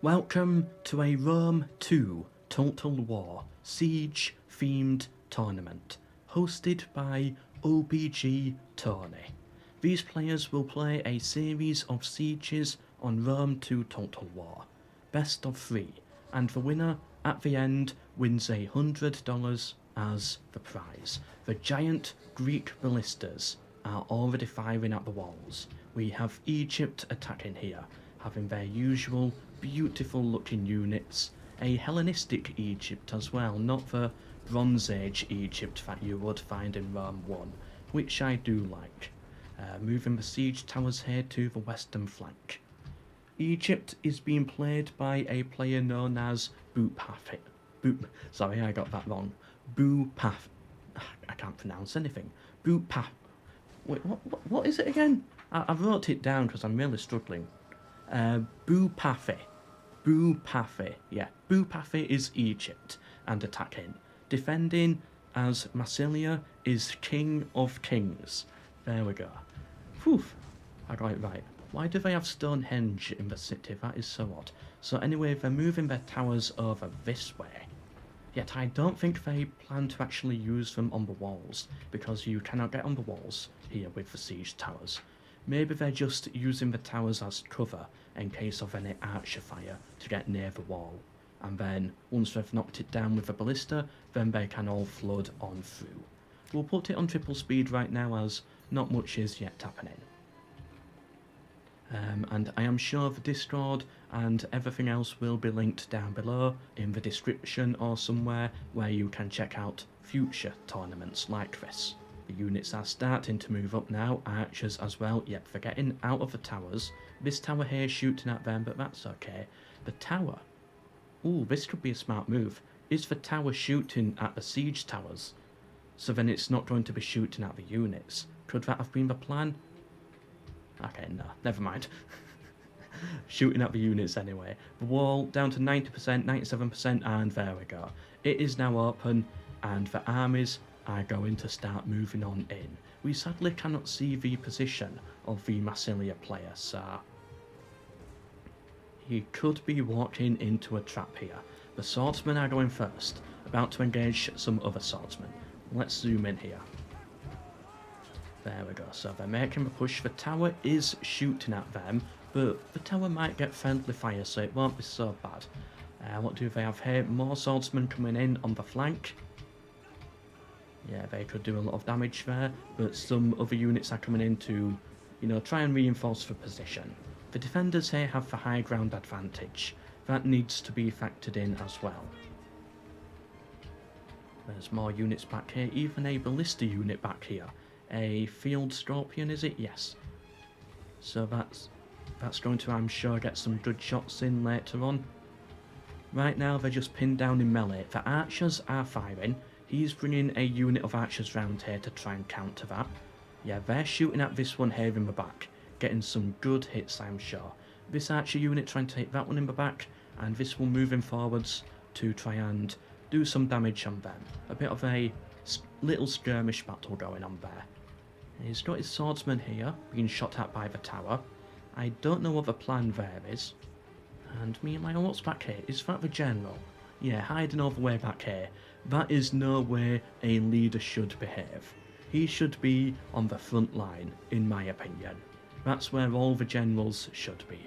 Welcome to a Rome 2 Total War Siege themed tournament hosted by OBG Tony. These players will play a series of sieges on Rome 2 Total War, best of 3, and the winner at the end wins $100 as the prize. The giant Greek ballistas are already firing at the walls. We have Egypt attacking here, having their usual beautiful looking units, a Hellenistic Egypt as well, not the Bronze Age Egypt that you would find in Rome 1, which I do like. Moving the siege towers here to the western flank. Egypt is being played by a player known as Boopathi. Sorry, I got that wrong. Boopathi. I can't pronounce anything. Boopathi. Wait, what is it again? I wrote it down because I'm really struggling. Boopathi. Boopathi. Yeah, Boopathi is Egypt and attacking. Defending as Massilia is King of Kings. There we go. Whew, I got it right. Why do they have Stonehenge in the city? That is so odd. So anyway, they're moving their towers over this way. Yet I don't think they plan to actually use them on the walls, because you cannot get on the walls here with the siege towers. Maybe they're just using the towers as cover in case of any archer fire to get near the wall. And then, once they've knocked it down with the ballista, then they can all flood on through. We'll put it on triple speed right now as not much is yet happening. And I am sure the Discord and everything else will be linked down below in the description or somewhere where you can check out future tournaments like this. The units are starting to move up now, archers as well. Yep, they're getting out of the towers. This tower here is shooting at them, but that's okay. The tower. Ooh, this could be a smart move. Is the tower shooting at the siege towers? So then it's not going to be shooting at the units. Could that have been the plan? Okay, no, never mind. Shooting at the units anyway. The wall down to 90%, 97%, and there we go. It is now open, and the armies are going to start moving on in. We sadly cannot see the position of the Massilia player, so he could be walking into a trap here. The swordsmen are going first, about to engage some other swordsmen. Let's zoom in here. There we go, so they're making the push. The tower is shooting at them, but the tower might get friendly fire, so it won't be so bad. What do they have here? More swordsmen coming in on the flank. Yeah, they could do a lot of damage there, but some other units are coming in to, try and reinforce the position. The defenders here have the high ground advantage. That needs to be factored in as well. There's more units back here, even a ballista unit back here. A field scorpion, is it? Yes. So that's going to, I'm sure, get some good shots in later on. Right now they're just pinned down in melee. The archers are firing. He's bringing a unit of archers round here to try and counter that. Yeah, they're shooting at this one here in the back, getting some good hits, I'm sure. This archer unit trying to hit that one in the back, and this one moving forwards to try and do some damage on them. A bit of a little skirmish battle going on there. He's got his swordsman here, being shot at by the tower. I don't know what the plan there is. And meanwhile, what's back here? Is that the general? Yeah, hiding all the way back here. That is no way a leader should behave. He should be on the front line, in my opinion. That's where all the generals should be.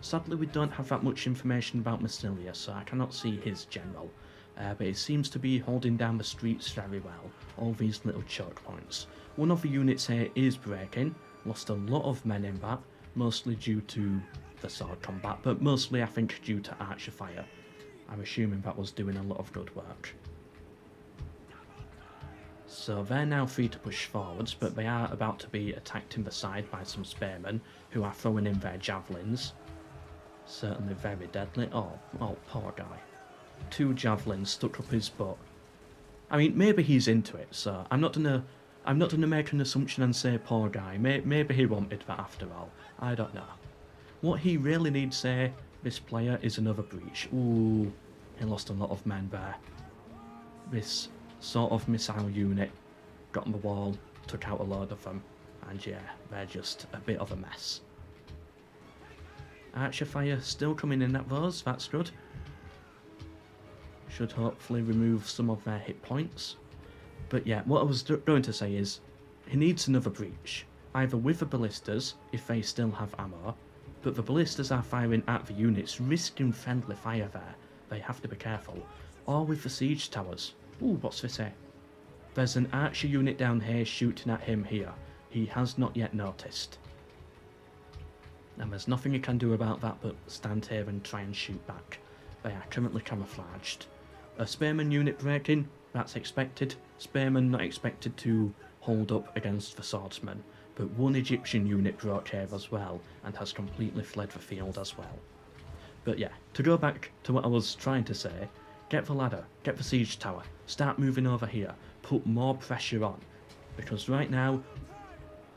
Sadly, we don't have that much information about Massilia, so I cannot see his general. But it seems to be holding down the streets very well, all these little choke points. One of the units here is breaking, lost a lot of men in that, mostly due to the sword combat, but mostly I think due to archer fire. I'm assuming that was doing a lot of good work. So they're now free to push forwards, but they are about to be attacked in the side by some spearmen, who are throwing in their javelins. Certainly very deadly. Oh, poor guy. 2 javelins stuck up his butt. I mean, maybe he's into it, so I'm not gonna make an assumption and say poor guy. Maybe he wanted that after all. I don't know. What he really needs here, this player, is another breach. Ooh, he lost a lot of men there. This sort of missile unit got on the wall, took out a load of them, and yeah, they're just a bit of a mess. Archer fire still coming in at those, that's good. Should hopefully remove some of their hit points. But yeah, what I was going to say is, he needs another breach. Either with the ballistas, if they still have ammo, but the ballistas are firing at the units, risking friendly fire there. They have to be careful. Or with the siege towers. Ooh, what's this here? There's an archer unit down here shooting at him here. He has not yet noticed. And there's nothing he can do about that but stand here and try and shoot back. They are currently camouflaged. A spearman unit breaking, that's expected. Spearman not expected to hold up against the swordsman, but one Egyptian unit broke here as well and has completely fled the field as well. But yeah, to go back to what I was trying to say, get the ladder, get the siege tower, start moving over here, put more pressure on, because right now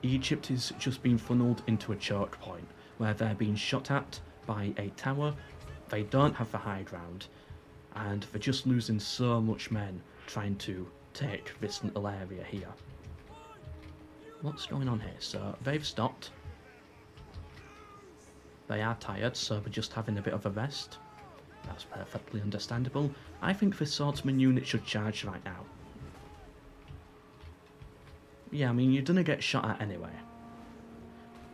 Egypt is just being funneled into a choke point where they're being shot at by a tower. They don't have the high ground, and they're just losing so much men trying to take this little area here. What's going on here? So they've stopped. They are tired, so they're just having a bit of a rest. That's perfectly understandable. I think this swordsman unit should charge right now. Yeah, I mean, you're gonna get shot at anyway.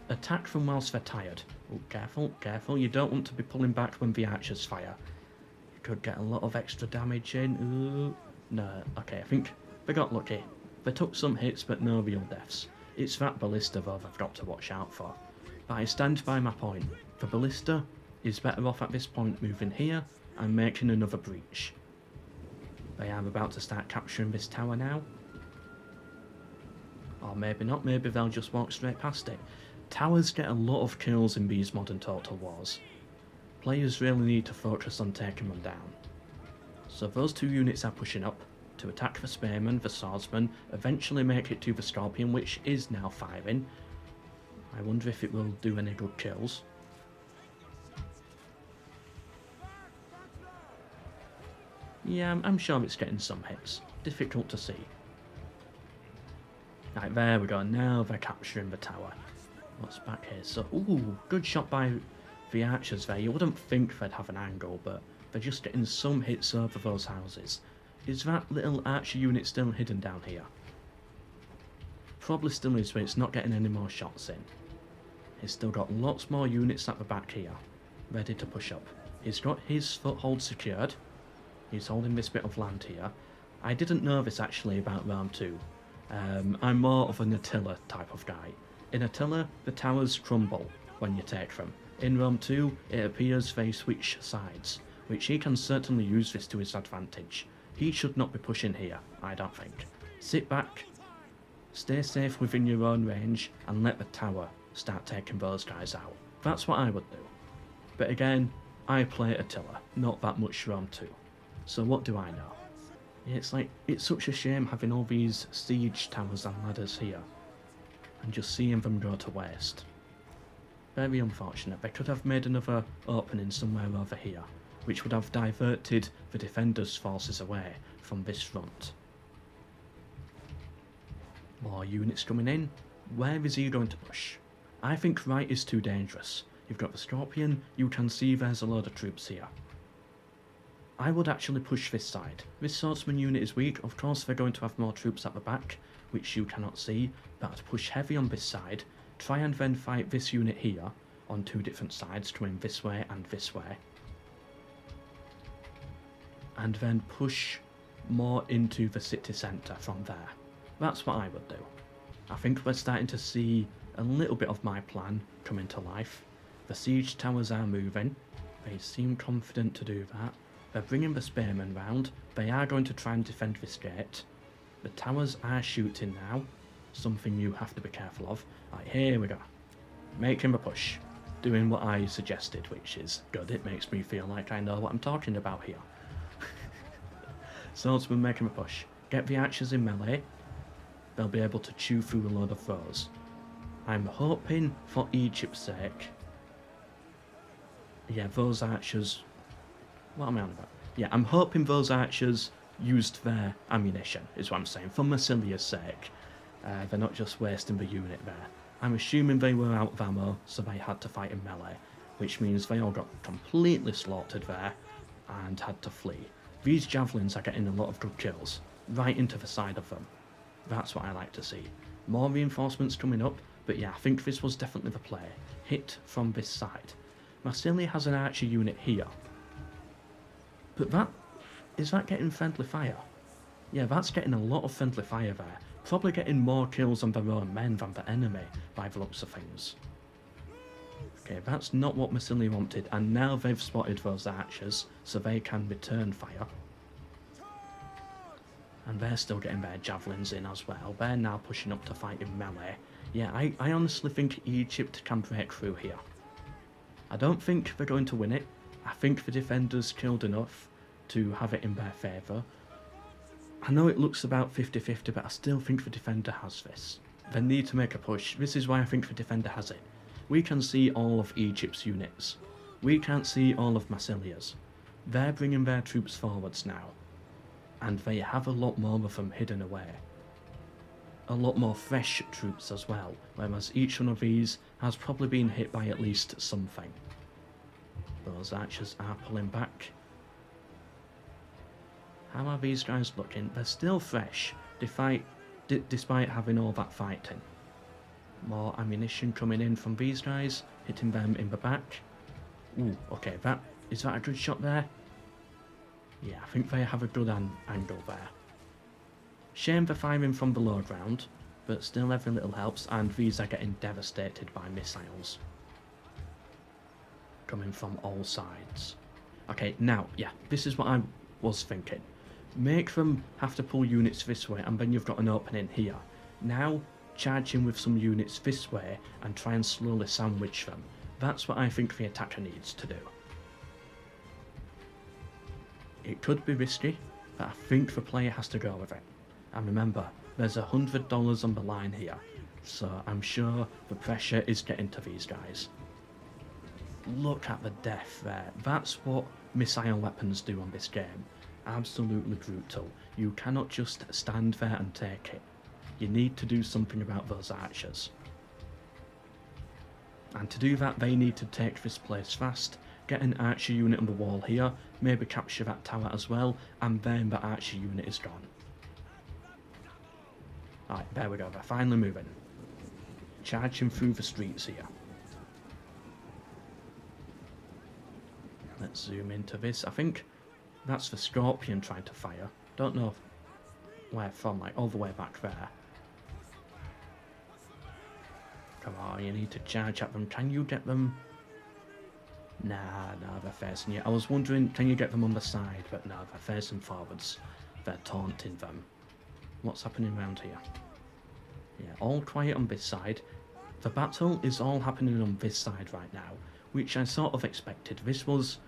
Attack from whilst they're tired. Oh, careful, careful. You don't want to be pulling back when the archers fire. You could get a lot of extra damage in. Ooh. No, okay, I think they got lucky. They took some hits, but no real deaths. It's that ballista though they've got to watch out for. But I stand by my point. The ballista is better off at this point moving here and making another breach. They are about to start capturing this tower now. Or maybe not, maybe they'll just walk straight past it. Towers get a lot of kills in these modern Total Wars. Players really need to focus on taking them down. So those two units are pushing up to attack the spearman, the swordsman, eventually make it to the scorpion, which is now firing. I wonder if it will do any good kills. Yeah, I'm sure it's getting some hits. Difficult to see. Right, there we go. Now they're capturing the tower. What's back here? So, ooh, good shot by the archers there. You wouldn't think they'd have an angle, but they're just getting some hits over those houses. Is that little archer unit still hidden down here? Probably still is, but it's not getting any more shots in. He's still got lots more units at the back here, ready to push up. He's got his foothold secured. He's holding this bit of land here. I didn't know this actually about Rome 2. I'm more of an Attila type of guy. In Attila, the towers crumble when you take them. In Rome 2, it appears they switch sides, which he can certainly use this to his advantage. He should not be pushing here, I don't think. Sit back, stay safe within your own range, and let the tower start taking those guys out. That's what I would do. But again, I play Attila, not that much Rome 2. So what do I know? It's like, it's such a shame having all these siege towers and ladders here, and just seeing them go to waste. Very unfortunate. They could have made another opening somewhere over here, which would have diverted the defenders' forces away from this front. More units coming in. Where is he going to push? I think right is too dangerous. You've got the Scorpion, you can see there's a load of troops here. I would actually push this side. This swordsman unit is weak, of course they're going to have more troops at the back, which you cannot see, but push heavy on this side, try and then fight this unit here, on two different sides, going this way and this way. And then push more into the city centre from there. That's what I would do. I think we're starting to see a little bit of my plan come into life. The siege towers are moving, they seem confident to do that. They're bringing the spearmen round, they are going to try and defend this gate. The towers are shooting now, something you have to be careful of. Right, here we go. Making a push. Doing what I suggested, which is good. It makes me feel like I know what I'm talking about here. Swordsman making a push. Get the archers in melee. They'll be able to chew through a load of foes. I'm hoping, for Egypt's sake... Yeah, those archers... What am I on about? Yeah, I'm hoping those archers used their ammunition, is what I'm saying, for Massilia's sake. They're not just wasting the unit there. I'm assuming they were out of ammo, so they had to fight in melee. which means they all got completely slaughtered there and had to flee. These javelins are getting a lot of good kills, right into the side of them. That's what I like to see. More reinforcements coming up, but yeah, I think this was definitely the play. Hit from this side. Marsillia has an archer unit here. But is that getting friendly fire? Yeah, that's getting a lot of friendly fire there. Probably getting more kills on their own men than the enemy, by the looks of things. Okay, that's not what Marsillia wanted, and now they've spotted those archers, so they can return fire. And they're still getting their javelins in as well. They're now pushing up to fight in melee. Yeah, I honestly think Egypt can break through here. I don't think they're going to win it. I think the defenders killed enough to have it in their favour. I know it looks about 50-50, but I still think the defender has this. They need to make a push. This is why I think the defender has it. We can see all of Egypt's units. We can't see all of Marsillia's. They're bringing their troops forwards now. And they have a lot more of them hidden away. A lot more fresh troops as well, whereas each one of these has probably been hit by at least something. Those archers are pulling back. How are these guys looking? They're still fresh, despite having all that fighting. More ammunition coming in from these guys, hitting them in the back. Ooh, okay, is that a good shot there? Yeah, I think they have a good angle there. Shame they're firing from the low ground, but still every little helps, and these are getting devastated by missiles. Coming from all sides. Okay, now, yeah, this is what I was thinking. Make them have to pull units this way, and then you've got an opening here. Now, charge in with some units this way, and try and slowly sandwich them. That's what I think the attacker needs to do. It could be risky, but I think the player has to go with it. And remember, there's $100 on the line here, so I'm sure the pressure is getting to these guys. Look at the death there. That's what missile weapons do on this game. Absolutely brutal. You cannot just stand there and take it. You need to do something about those archers. And to do that, they need to take this place fast, get an archer unit on the wall here, maybe capture that tower as well, and then the archer unit is gone. Alright, there we go, they're finally moving. Charging through the streets here. Let's zoom into this. I think that's the Scorpion trying to fire. Don't know where from, like all the way back there. Come on, you need to charge at them. Can you get them? Nah, they're facing you. I was wondering, can you get them on the side? But no, they're facing forwards. They're taunting them. What's happening around here? Yeah, all quiet on this side. The battle is all happening on this side right now, which I sort of expected. This was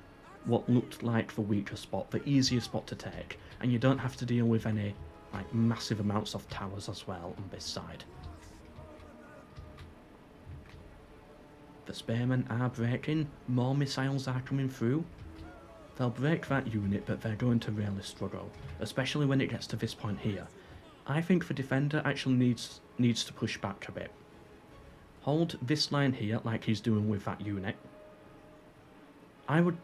what looked like the weaker spot, the easier spot to take, and you don't have to deal with any like massive amounts of towers as well on this side. The spearmen are breaking, more missiles are coming through. They'll break that unit, but they're going to really struggle, especially when it gets to this point here. I think the defender actually needs to push back a bit. Hold this line here, like he's doing with that unit. I would,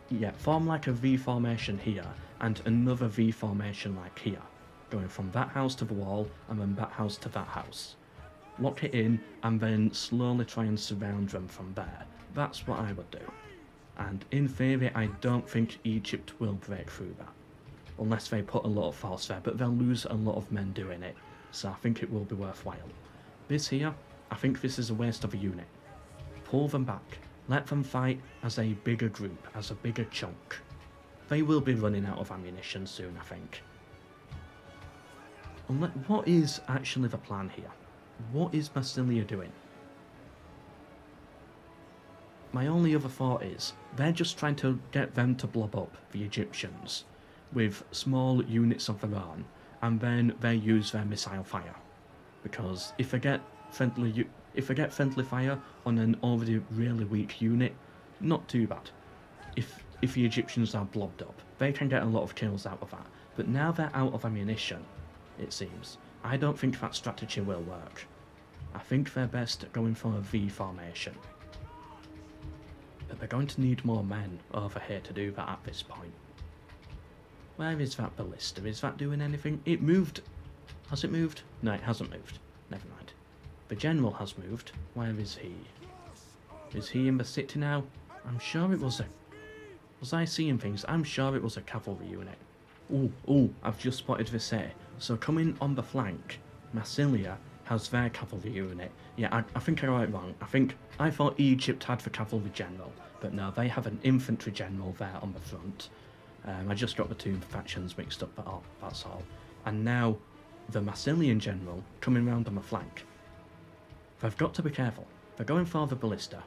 yeah, form like a V formation here, and another V formation like here, going from that house to the wall, and then that house to that house. Lock it in, and then slowly try and surround them from there. That's what I would do. And in theory, I don't think Egypt will break through that. Unless they put a lot of force there, but they'll lose a lot of men doing it. So I think it will be worthwhile. This here, I think this is a waste of a unit. Pull them back. Let them fight as a bigger group, as a bigger chunk. They will be running out of ammunition soon, I think. What is actually the plan here? What is Marsillia doing? My only other thought is, they're just trying to get them to blob up, the Egyptians, with small units of their own, and then they use their missile fire. Because if they get friendly fire on an already really weak unit, not too bad. If the Egyptians are blobbed up, they can get a lot of kills out of that. But now they're out of ammunition, it seems. I don't think that strategy will work. I think they're best going for a V formation. But they're going to need more men over here to do that at this point. Where is that ballista? Is that doing anything? It moved. Has it moved? No, it hasn't moved. Never mind. The general has moved. Where is he? Is he in the city now? I'm sure it was a... Was I seeing things? I'm sure it was a cavalry unit. Ooh, I've just spotted the city. So coming on the flank, Massilia has their cavalry unit. Yeah, I think I got it wrong. I thought Egypt had the cavalry general, but no, they have an infantry general there on the front. I just got the two factions mixed up, but that's all. And now, the Massilian general coming round on the flank. They've got to be careful. They're going for the ballista.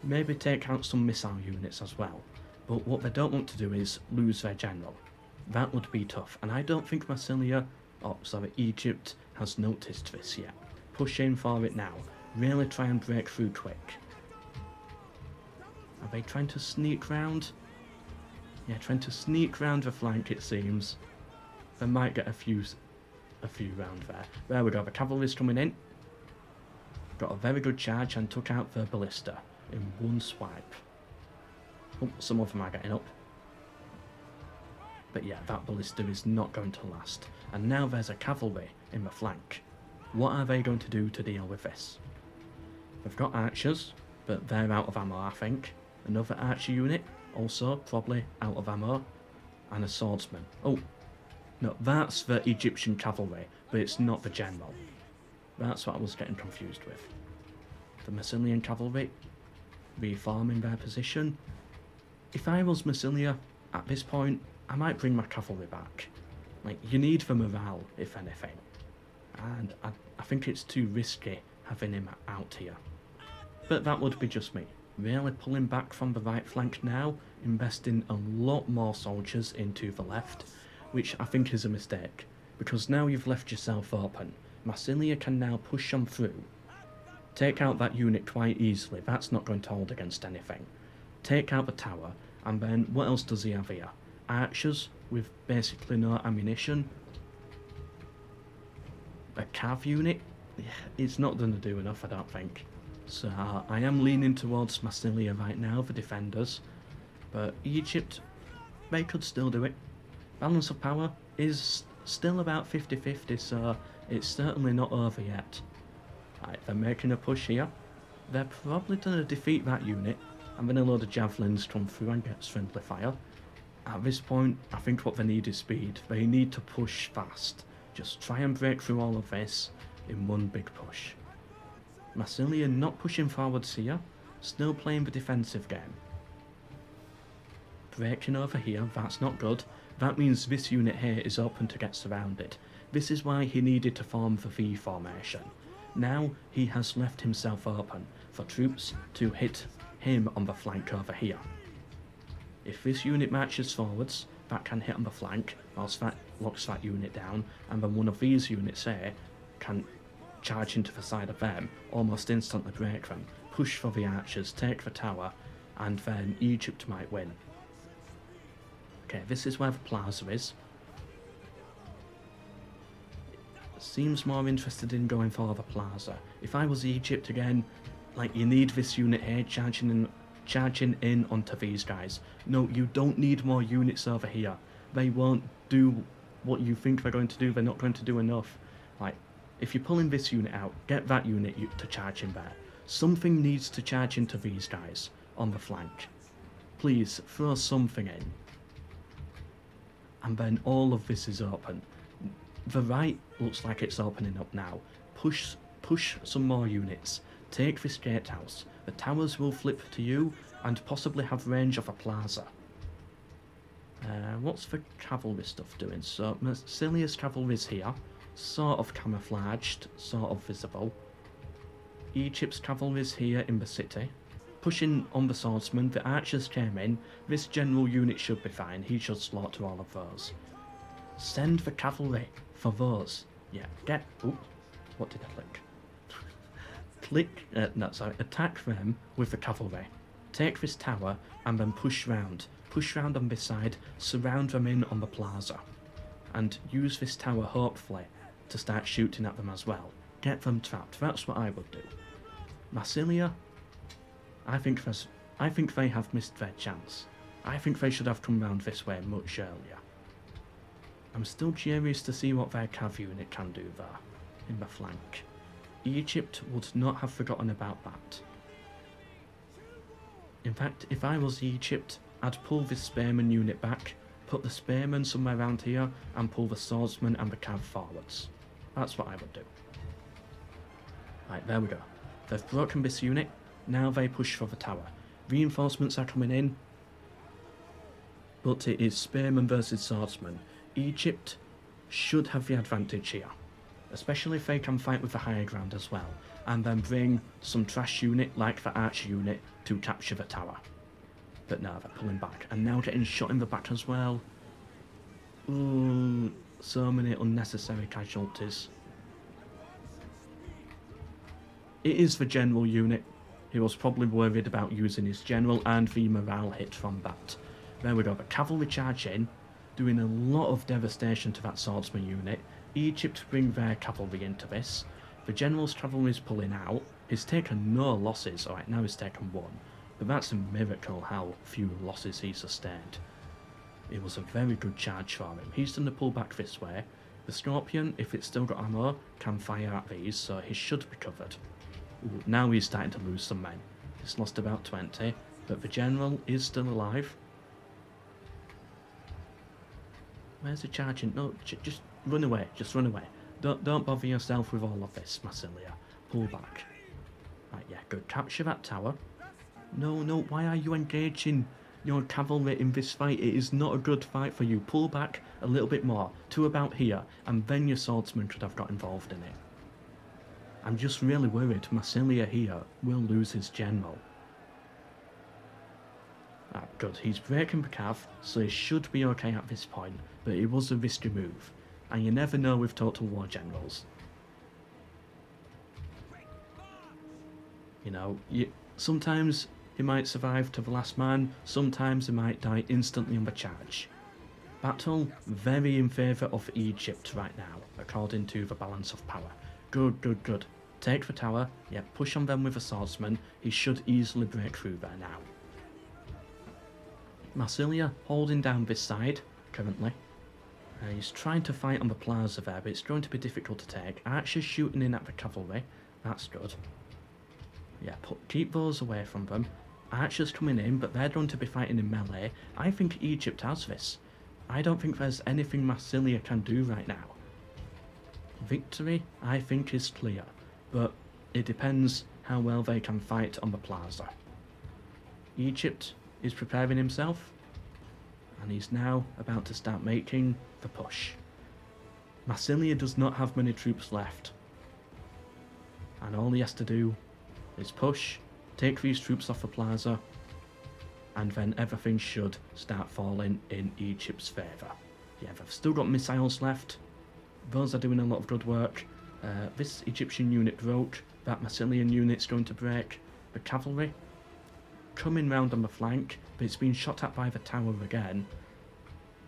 Maybe take out some missile units as well. But what they don't want to do is lose their general. That would be tough, and I don't think Egypt has noticed this yet. Push in for it now. Really try and break through quick. Are they trying to sneak round? Yeah, trying to sneak round the flank, it seems. They might get a few round there. There we go, the cavalry's coming in. Got a very good charge and took out the ballista in one swipe. Oh, some of them are getting up. But yeah, that ballista is not going to last. And now there's a cavalry in the flank. What are they going to do to deal with this? They've got archers, but they're out of ammo, I think. Another archer unit, also probably out of ammo. And a swordsman. Oh, no, that's the Egyptian cavalry, but it's not the general. That's what I was getting confused with. The Massilian cavalry reforming their position. If I was Massilia at this point, I might bring my cavalry back. Like, you need the morale, if anything. And I think it's too risky having him out here. But that would be just me. Really pulling back from the right flank now, investing a lot more soldiers into the left, which I think is a mistake, because now you've left yourself open. Massilia can now push on through. Take out that unit quite easily, that's not going to hold against anything. Take out the tower, and then what else does he have here? Archers with basically no ammunition. A cav unit? It's not going to do enough, I don't think. So I am leaning towards Massilia right now for defenders, but Egypt, they could still do it. Balance of power is still about 50-50, so it's certainly not over yet. Right, they're making a push here. They're probably going to defeat that unit, and then a load of javelins come through and get friendly fire. At this point, I think what they need is speed. They need to push fast. Just try and break through all of this in one big push. Massilia not pushing forwards here, still playing the defensive game. Breaking over here, that's not good. That means this unit here is open to get surrounded. This is why he needed to form the V formation. Now he has left himself open for troops to hit him on the flank over here. If this unit marches forwards, that can hit on the flank, whilst that locks that unit down, and then one of these units here can charge into the side of them, almost instantly break them, push for the archers, take the tower, and then Egypt might win. Okay, this is where the plaza is. Seems more interested in going for the plaza. If I was Egypt again, like, you need this unit here charging in onto these guys. No, you don't need more units over here. They won't do what you think they're going to do. They're not going to do enough. Like, if you're pulling this unit out, get that unit to charge in there. Something needs to charge into these guys on the flank. Please, throw something in. And then all of this is open. The right looks like it's opening up now. Push some more units. Take this gatehouse. The towers will flip to you and possibly have range of a plaza. What's the cavalry stuff doing? So Massilia's cavalry's here. Sort of camouflaged, sort of visible. Egypt's cavalry's here in the city. Pushing on the swordsman, the archers came in. This general unit should be fine. He should slaughter all of those. Send the cavalry for those. Yeah, Oop, what did I click? Attack them with the cavalry. Take this tower and then push round. Push round on this side, surround them in on the plaza. And use this tower, hopefully, to start shooting at them as well. Get them trapped. That's what I would do. Massilia, I think I think they have missed their chance. I think they should have come round this way much earlier. I'm still curious to see what their cav unit can do there, in the flank. Egypt would not have forgotten about that. In fact, if I was Egypt, I'd pull this spearman unit back, put the spearman somewhere around here, and pull the swordsman and the cav forwards. That's what I would do. Right, there we go. They've broken this unit, now they push for the tower. Reinforcements are coming in, but it is spearman versus swordsman. Egypt should have the advantage here, especially if they can fight with the higher ground as well, and then bring some trash unit like the archer unit to capture the tower. But no, they're pulling back, and now getting shot in the back as well. Ooh, so many unnecessary casualties. It is the general unit. He was probably worried about using his general, and the morale hit from that. There we go, the cavalry charge in, doing a lot of devastation to that swordsman unit. Egypt bring their cavalry into this. The general's cavalry is pulling out. He's taken no losses. Alright, now he's taken one. But that's a miracle how few losses he sustained. It was a very good charge for him. He's done the pull back this way. The Scorpion, if it's still got ammo, can fire at these, so he should be covered. Ooh, now he's starting to lose some men. He's lost about 20, but the general is still alive. Where's the charging? No, just run away. Just run away. Don't bother yourself with all of this, Massilia. Pull back. Right, yeah, good. Capture that tower. No, why are you engaging your cavalry in this fight? It is not a good fight for you. Pull back a little bit more, to about here, and then your swordsman could have got involved in it. I'm just really worried Massilia here will lose his general. Ah, good. He's breaking the cav, so he should be okay at this point, but it was a risky move, and you never know with Total War generals. You know, sometimes he might survive to the last man, sometimes he might die instantly on the charge. Battle very in favour of Egypt right now, according to the balance of power. Good. Take the tower, yeah, push on them with a swordsman, he should easily break through there now. Massilia holding down this side, currently. He's trying to fight on the plaza there, but it's going to be difficult to take. Archers shooting in at the cavalry, that's good. Yeah, keep those away from them. Archers coming in, but they're going to be fighting in melee. I think Egypt has this. I don't think there's anything Massilia can do right now. Victory, I think, is clear, but it depends how well they can fight on the plaza. Egypt is preparing himself, and he's now about to start making the push. Massilia does not have many troops left, and all he has to do is push, take these troops off the plaza, and then everything should start falling in Egypt's favour. Yeah, they've still got missiles left. Those are doing a lot of good work. This Egyptian unit broke. That Massilian unit's going to break. The cavalry coming round on the flank, but it's been shot at by the tower again.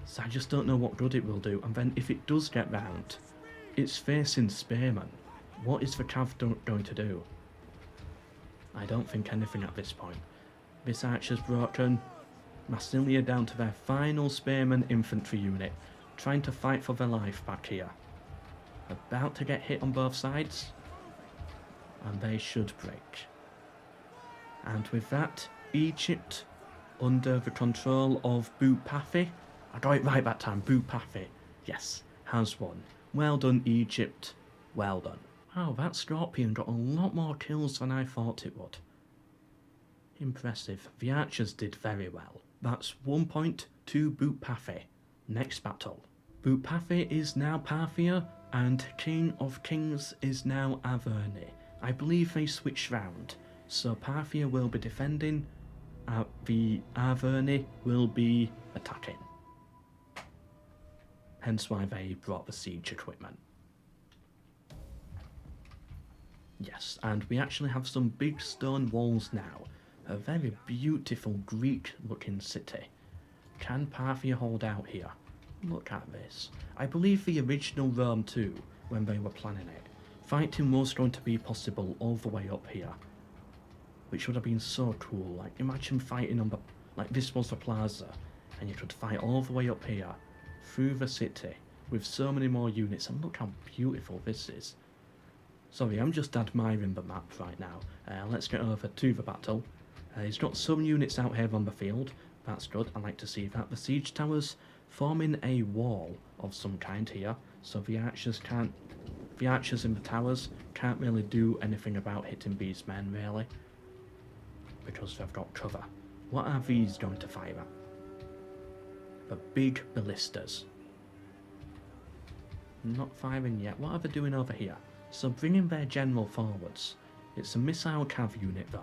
So I just don't know what good it will do. And then if it does get round, it's facing spearmen. What is the cav going to do? I don't think anything at this point. This archer's broken. Massilia down to their final spearman infantry unit, trying to fight for their life back here. About to get hit on both sides, and they should break. And with that, Egypt, under the control of Boopathi, I got it right that time, Boopathi, yes, has won. Well done, Egypt, well done. Wow, that Scorpion got a lot more kills than I thought it would. Impressive. The archers did very well. That's 1 point to Boopathi. Next battle. Boopathi is now Parthia, and King of Kings is now Averni. I believe they switched round, so Parthia will be defending, the Averni will be attacking. Hence why they brought the siege equipment. Yes, and we actually have some big stone walls now. A very beautiful Greek-looking city. Can Parthia hold out here? Look at this. I believe the original Rome too, when they were planning it. Fighting was going to be possible all the way up here. which would have been so cool. Like, imagine fighting on the, like, this was the plaza, and you could fight all the way up here, through the city, with so many more units, and look how beautiful this is. Sorry, I'm just admiring the map right now. Let's get over to the battle. He's got some units out here on the field, that's good, I like to see that. The siege towers forming a wall of some kind here, so the archers in the towers can't really do anything about hitting these men, really, because they've got cover. What are these going to fire at? The big ballistas. Not firing yet. What are they doing over here? So bringing their general forwards. It's a missile cav unit there,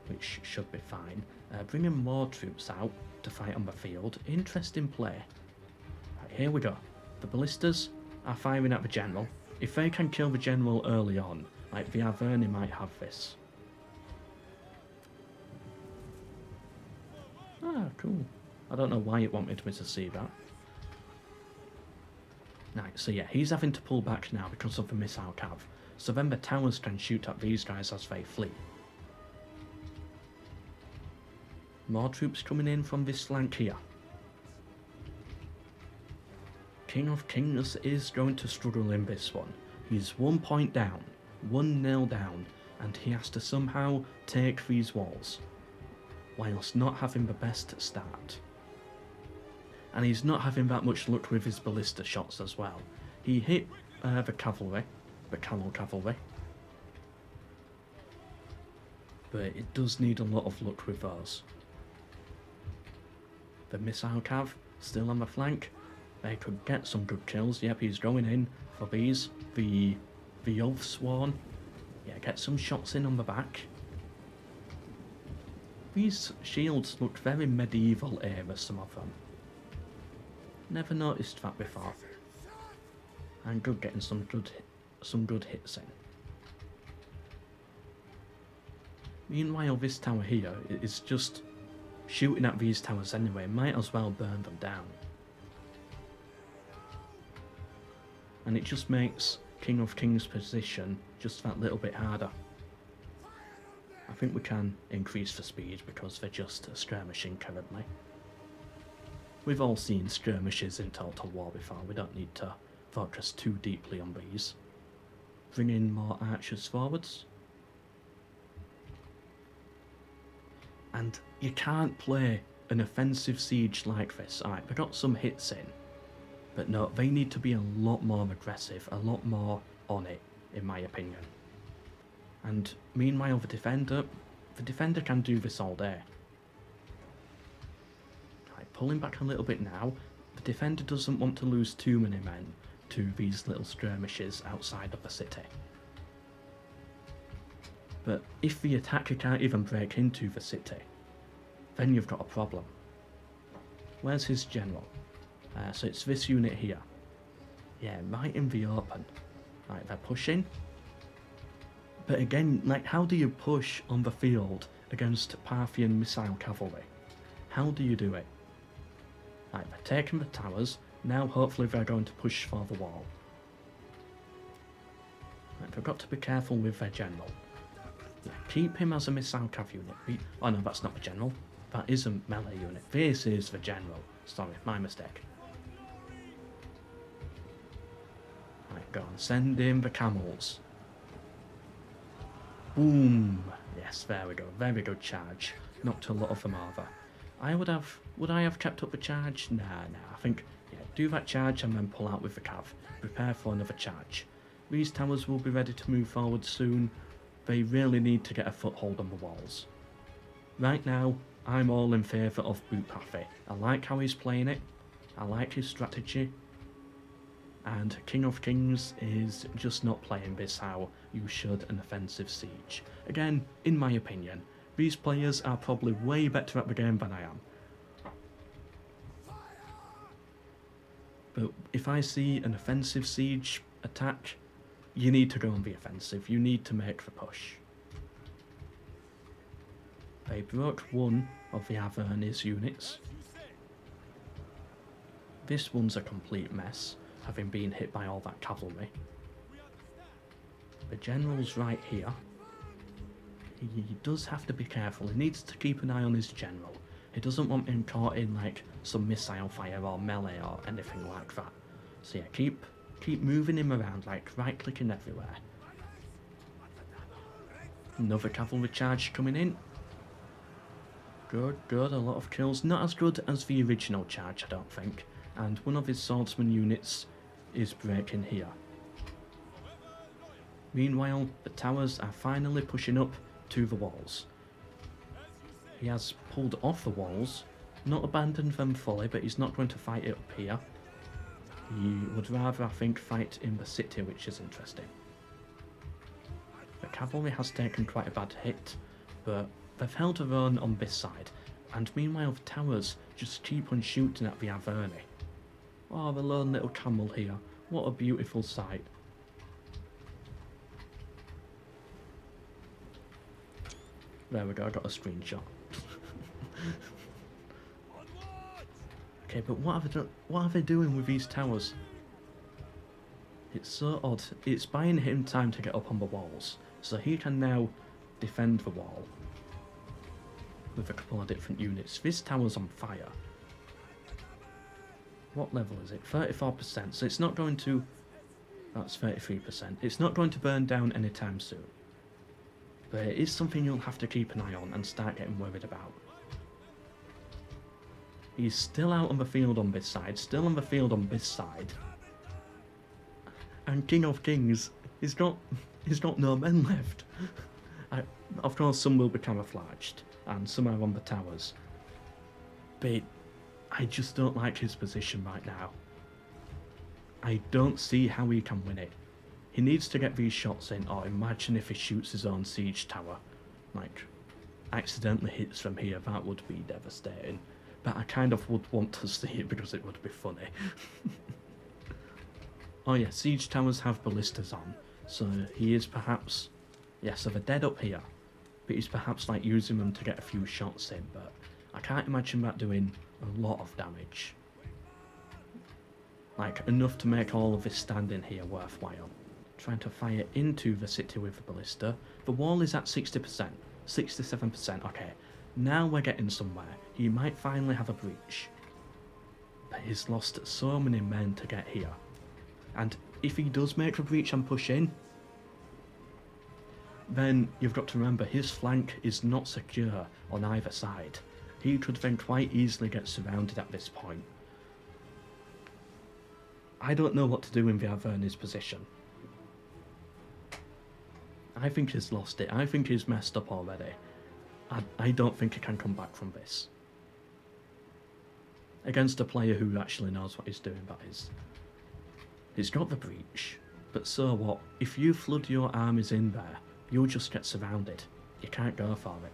which should be fine. Bringing more troops out to fight on the field. Interesting play. Right, here we go. The ballistas are firing at the general. If they can kill the general early on, like the Averni might have this. Ah, cool. I don't know why it wanted me to see that. Right, so yeah, he's having to pull back now because of the missile cav. So then the towers can shoot at these guys as they flee. More troops coming in from this flank here. King of Kings is going to struggle in this one. He's 1 point down, 1-0 down, and he has to somehow take these walls, whilst not having the best start. And he's not having that much luck with his ballista shots as well. He hit the cavalry, the camel cavalry, but it does need a lot of luck with those. The missile cav still on the flank. They could get some good kills. Yep, he's going in for these. The Oathsworn. Yeah, get some shots in on the back. These shields look very medieval era, some of them. Never noticed that before. And good getting some good hits in. Meanwhile, this tower here is just shooting at these towers anyway. Might as well burn them down. And it just makes King of Kings' position just that little bit harder. I think we can increase the speed because they're just skirmishing currently. We've all seen skirmishes in Total War before, we don't need to focus too deeply on these. Bring in more archers forwards. And you can't play an offensive siege like this. Alright, we got some hits in. But no, they need to be a lot more aggressive, a lot more on it, in my opinion. And meanwhile, the defender can do this all day. Pulling back a little bit now. The defender doesn't want to lose too many men to these little skirmishes outside of the city. But if the attacker can't even break into the city, then you've got a problem. Where's his general? So it's this unit here. Yeah, right in the open. Right, they're pushing. But again, like, how do you push on the field against Parthian missile cavalry? How do you do it? Right, they're taking the towers. Now hopefully they're going to push for the wall. Right, they've got to be careful with their general. Yeah, keep him as a missile cav unit. Oh no, that's not the general. That is a melee unit. This is the general. Sorry, my mistake. Right, go on, send in the camels. Boom! Yes, there we go. Very good charge. Knocked a lot of them over. Would I have kept up the charge? Nah. I think, yeah, do that charge and then pull out with the cav. Prepare for another charge. These towers will be ready to move forward soon. They really need to get a foothold on the walls. Right now, I'm all in favour of Boopathi. I like how he's playing it. I like his strategy. And King of Kings is just not playing this how you should an offensive siege. Again, in my opinion, these players are probably way better at the game than I am. But if I see an offensive siege attack, you need to go on the offensive. You need to make the push. They broke one of the Averni's units. This one's a complete mess, having been hit by all that cavalry. The general's right here. he does have to be careful. He needs to keep an eye on his general. He doesn't want him caught in like some missile fire or melee or anything like that. So yeah, keep moving him around, like right clicking everywhere. Another cavalry charge coming in. Good, good, a lot of kills. Not as good as the original charge, I don't think. And one of his swordsman units is breaking here. Meanwhile, the towers are finally pushing up to the walls. He has pulled off the walls, not abandoned them fully, but he's not going to fight it up here. He would rather, I think, fight in the city, which is interesting. The cavalry has taken quite a bad hit, but they've held their own on this side, and meanwhile the towers just keep on shooting at the Averni. Oh, the lone little camel here. What a beautiful sight. There we go, I got a screenshot. Okay, but what are they doing with these towers? It's so odd. It's buying him time to get up on the walls, so he can now defend the wall with a couple of different units. This tower's on fire. What level is it? 34%, so it's not going to... That's 33%. It's not going to burn down anytime soon. But it is something you'll have to keep an eye on and start getting worried about. He's still out on the field on this side, still on the field on this side. And King of Kings, he's got no men left. Of course, some will be camouflaged, and some are on the towers. But I just don't like his position right now. I don't see how he can win it. He needs to get these shots in, or imagine if he shoots his own siege tower. Like, accidentally hits from here, that would be devastating. But I kind of would want to see it because it would be funny. Oh yeah, siege towers have ballistas on, so he is perhaps... Yeah, so they're dead up here, but he's perhaps like using them to get a few shots in, but I can't imagine that doing a lot of damage. Like, enough to make all of this standing here worthwhile. Trying to fire into the city with the ballista. The wall is at 60%, 67%, okay. Now we're getting somewhere. He might finally have a breach. But he's lost so many men to get here. And if he does make a breach and push in, then you've got to remember his flank is not secure on either side. He could then quite easily get surrounded at this point. I don't know what to do in the Averni's position. I think he's lost it. I think he's messed up already. I don't think he can come back from this. Against a player who actually knows what he's doing, that is. He's got the breach, but so what? If you flood your armies in there, you'll just get surrounded. You can't go for it.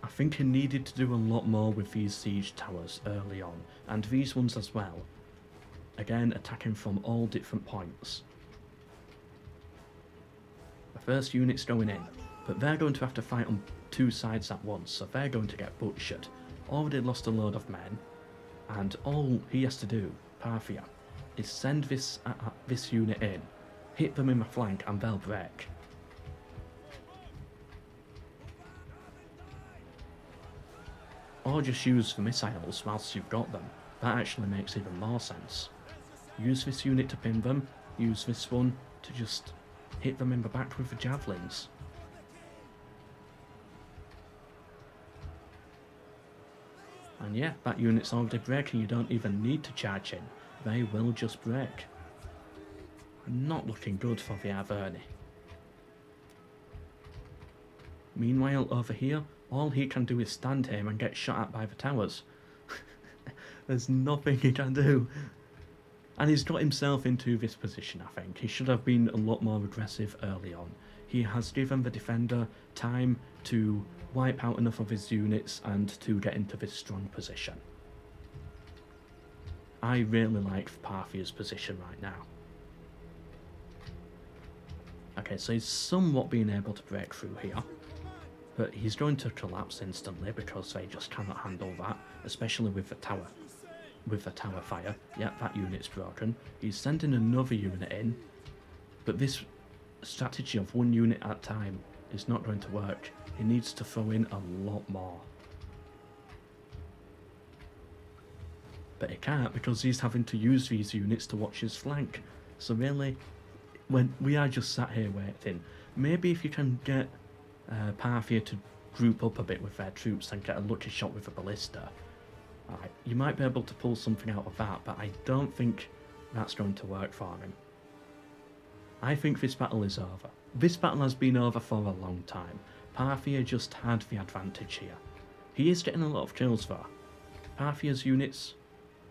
I think he needed to do a lot more with these siege towers early on, and these ones as well. Again, attacking from all different points. The first unit's going in, but they're going to have to fight on two sides at once, so they're going to get butchered. Already lost a load of men, and all he has to do, Parthia, is send this unit in, hit them in the flank, and they'll break. Or just use the missiles whilst you've got them. That actually makes even more sense. Use this unit to pin them, use this one to just hit them in the back with the javelins. And yeah, that unit's already breaking, you don't even need to charge in. They will just break. Not looking good for the Averni. Meanwhile, over here, all he can do is stand here and get shot at by the towers. There's nothing he can do. And he's got himself into this position, I think. He should have been a lot more aggressive early on. He has given the defender time to wipe out enough of his units and to get into this strong position. I really like Parthia's position right now. Okay, so he's somewhat being able to break through here. But he's going to collapse instantly because they just cannot handle that, especially with the tower. With the tower fire. Yep, that unit's broken. He's sending another unit in, but this strategy of one unit at a time is not going to work. He needs to throw in a lot more. But he can't because he's having to use these units to watch his flank. So really, when we are just sat here waiting, maybe if you can get Parthia to group up a bit with their troops and get a lucky shot with a ballista, you might be able to pull something out of that, but I don't think that's going to work for him. I think this battle is over. This battle has been over for a long time. Parthia just had the advantage here. He is getting a lot of kills though. Parthia's units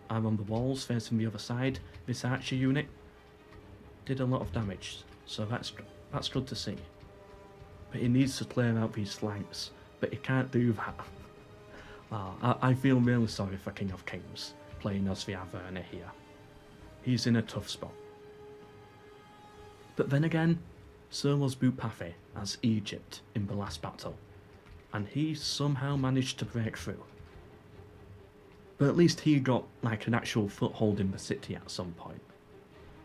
are on the walls facing the other side. This archer unit did a lot of damage, so that's good to see. But he needs to clear out these flanks, but he can't do that. I feel really sorry for King of Kings playing as the Averni here. He's in a tough spot. But then again, so was Boopathi as Egypt in the last battle, and he somehow managed to break through. But at least he got like an actual foothold in the city at some point.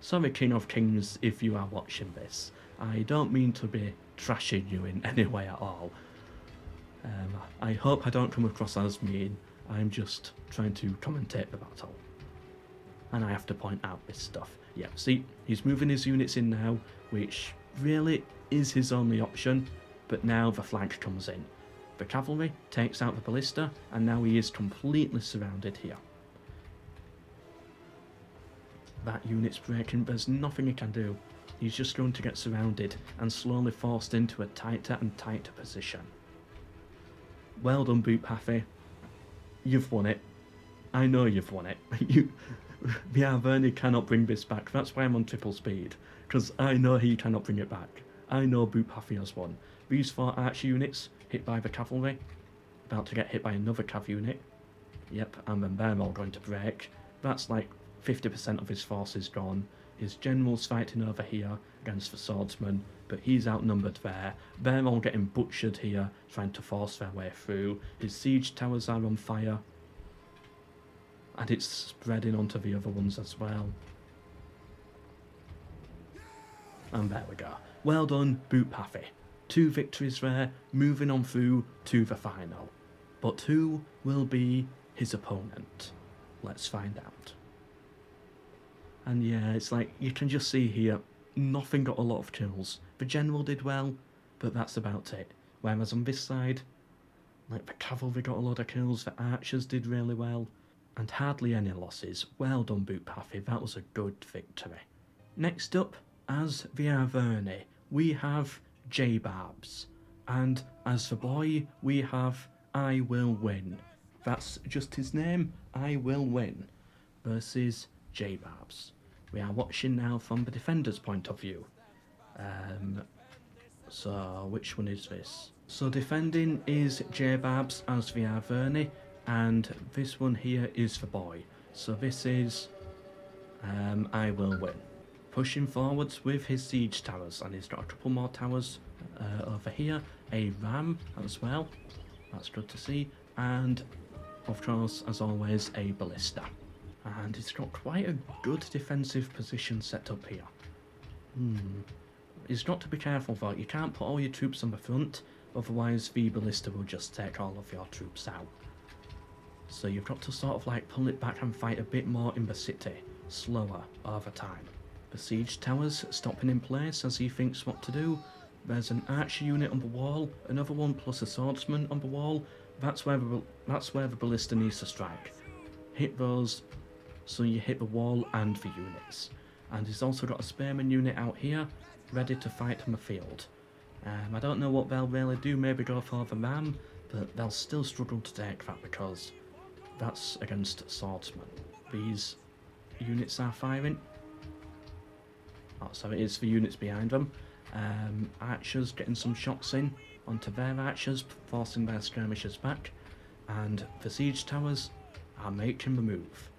Sorry King of Kings if you are watching this, I don't mean to be trashing you in any way at all. I hope I don't come across as mean, I'm just trying to commentate the battle. And I have to point out this stuff. Yeah, see, he's moving his units in now, which really is his only option, but now the flank comes in. The cavalry takes out the ballista, and now he is completely surrounded here. That unit's breaking, there's nothing he can do. He's just going to get surrounded and slowly forced into a tighter and tighter position. Well done, Boopathi. You've won it. I know you've won it. The Averni cannot bring this back. That's why I'm on triple speed, because I know he cannot bring it back. I know Boopathi has won. These 4 archer units hit by the cavalry, about to get hit by another cav unit. Yep, and then they're all going to break. That's like 50% of his forces gone. His general's fighting over here against the swordsman, but he's outnumbered there. They're all getting butchered here, trying to force their way through. His siege towers are on fire, and it's spreading onto the other ones as well. And there we go. Well done, Boopathi. 2 victories there, moving on through to the final. But who will be his opponent? Let's find out. And yeah, it's like, you can just see here, nothing got a lot of kills. The general did well, but that's about it. Whereas on this side, like the cavalry got a lot of kills, the archers did really well, and hardly any losses. Well done, Boopathi, that was a good victory. Next up, as the Averni, we have Jbarbs, and as the boy, we have I Will Win. That's just his name, I Will Win, versus Jbarbs. We are watching now from the defender's point of view. So which one is this? So defending is Jbarbs as the Averni, and this one here is the boy. So this is I Will Win. Pushing forwards with his siege towers, and he's got a couple more towers over here. A ram as well, that's good to see, and of course, as always, a ballista. And he's got quite a good defensive position set up here. He's got to be careful though, you can't put all your troops on the front, otherwise the ballista will just take all of your troops out. So you've got to sort of like pull it back and fight a bit more in the city, slower over time. The siege towers stopping in place as he thinks what to do. There's an archer unit on the wall, another one plus a swordsman on the wall. That's where the ballista needs to strike. Hit those, so you hit the wall and the units. And he's also got a spearman unit out here, ready to fight on the field. I don't know what they'll really do, maybe go for the ram, but they'll still struggle to take that because that's against swordsmen. These units are firing. Oh, so it is the units behind them. Archers getting some shots in onto their archers, forcing their skirmishers back, and the siege towers are making the move.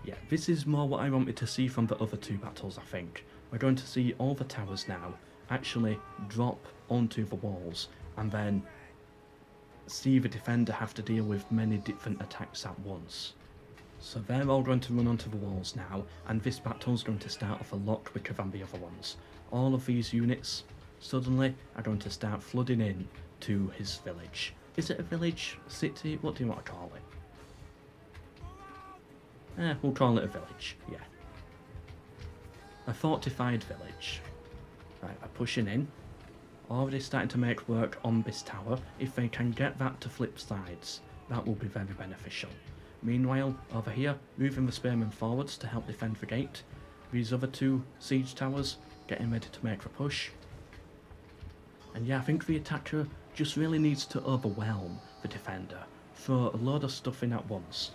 Yeah, this is more what I wanted to see from the other 2 battles, I think. We're going to see all the towers now actually drop onto the walls, and then see the defender have to deal with many different attacks at once. So they're all going to run onto the walls now, and this battle's going to start off a lot quicker than the other ones. All of these units suddenly are going to start flooding in to his village. Is it a village? City? What do you want to call it? We'll call it a village, yeah. A fortified village. Right, they're pushing in. Already starting to make work on this tower. If they can get that to flip sides, that will be very beneficial. Meanwhile, over here, moving the spearmen forwards to help defend the gate. These other two siege towers getting ready to make the push. And yeah, I think the attacker just really needs to overwhelm the defender. Throw a load of stuff in at once.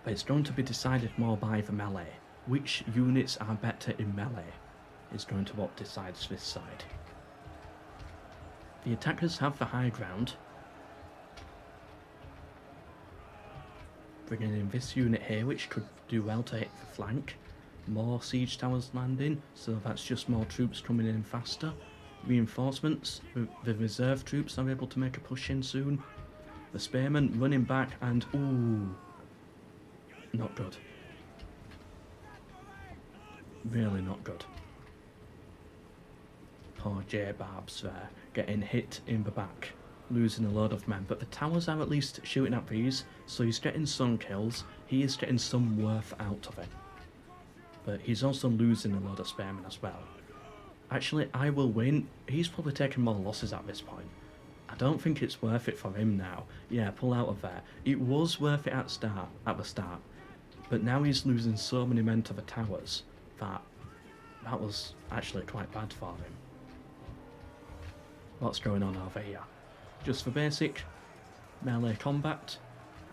But it's going to be decided more by the melee. Which units are better in melee is going to what decides this side. The attackers have the high ground. Bringing in this unit here, which could do well to hit the flank. More siege towers landing, so that's just more troops coming in faster. Reinforcements, the reserve troops are able to make a push in soon. The spearmen running back and ooh, not good. Really not good. Poor Jbarbs there, getting hit in the back, losing a load of men, but the towers are at least shooting at these, so he's getting some kills, he is getting some worth out of it. But he's also losing a load of spearmen as well. Actually, I will win. He's probably taking more losses at this point. I don't think it's worth it for him now. Yeah, pull out of there. It was worth it at the start, but now he's losing so many men to the towers that was actually quite bad for him. What's going on over here? Just for basic melee combat,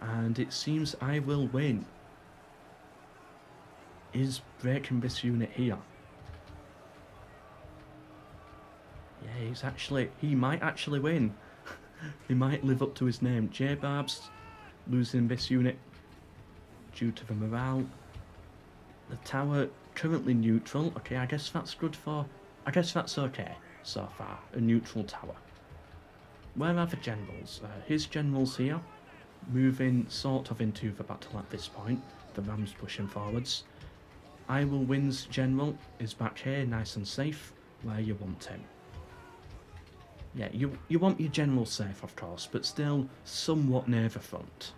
and it seems I will win. Is breaking this unit here. Yeah, he might actually win. He might live up to his name. Jbarbs losing this unit due to the morale. The tower currently neutral. Okay, I guess that's okay so far. A neutral tower. Where are the generals? His generals here, moving sort of into the battle at this point. The Rams pushing forwards. I Will Win's general is back here, nice and safe, where you want him. Yeah, you want your general safe, of course, but still somewhat near the front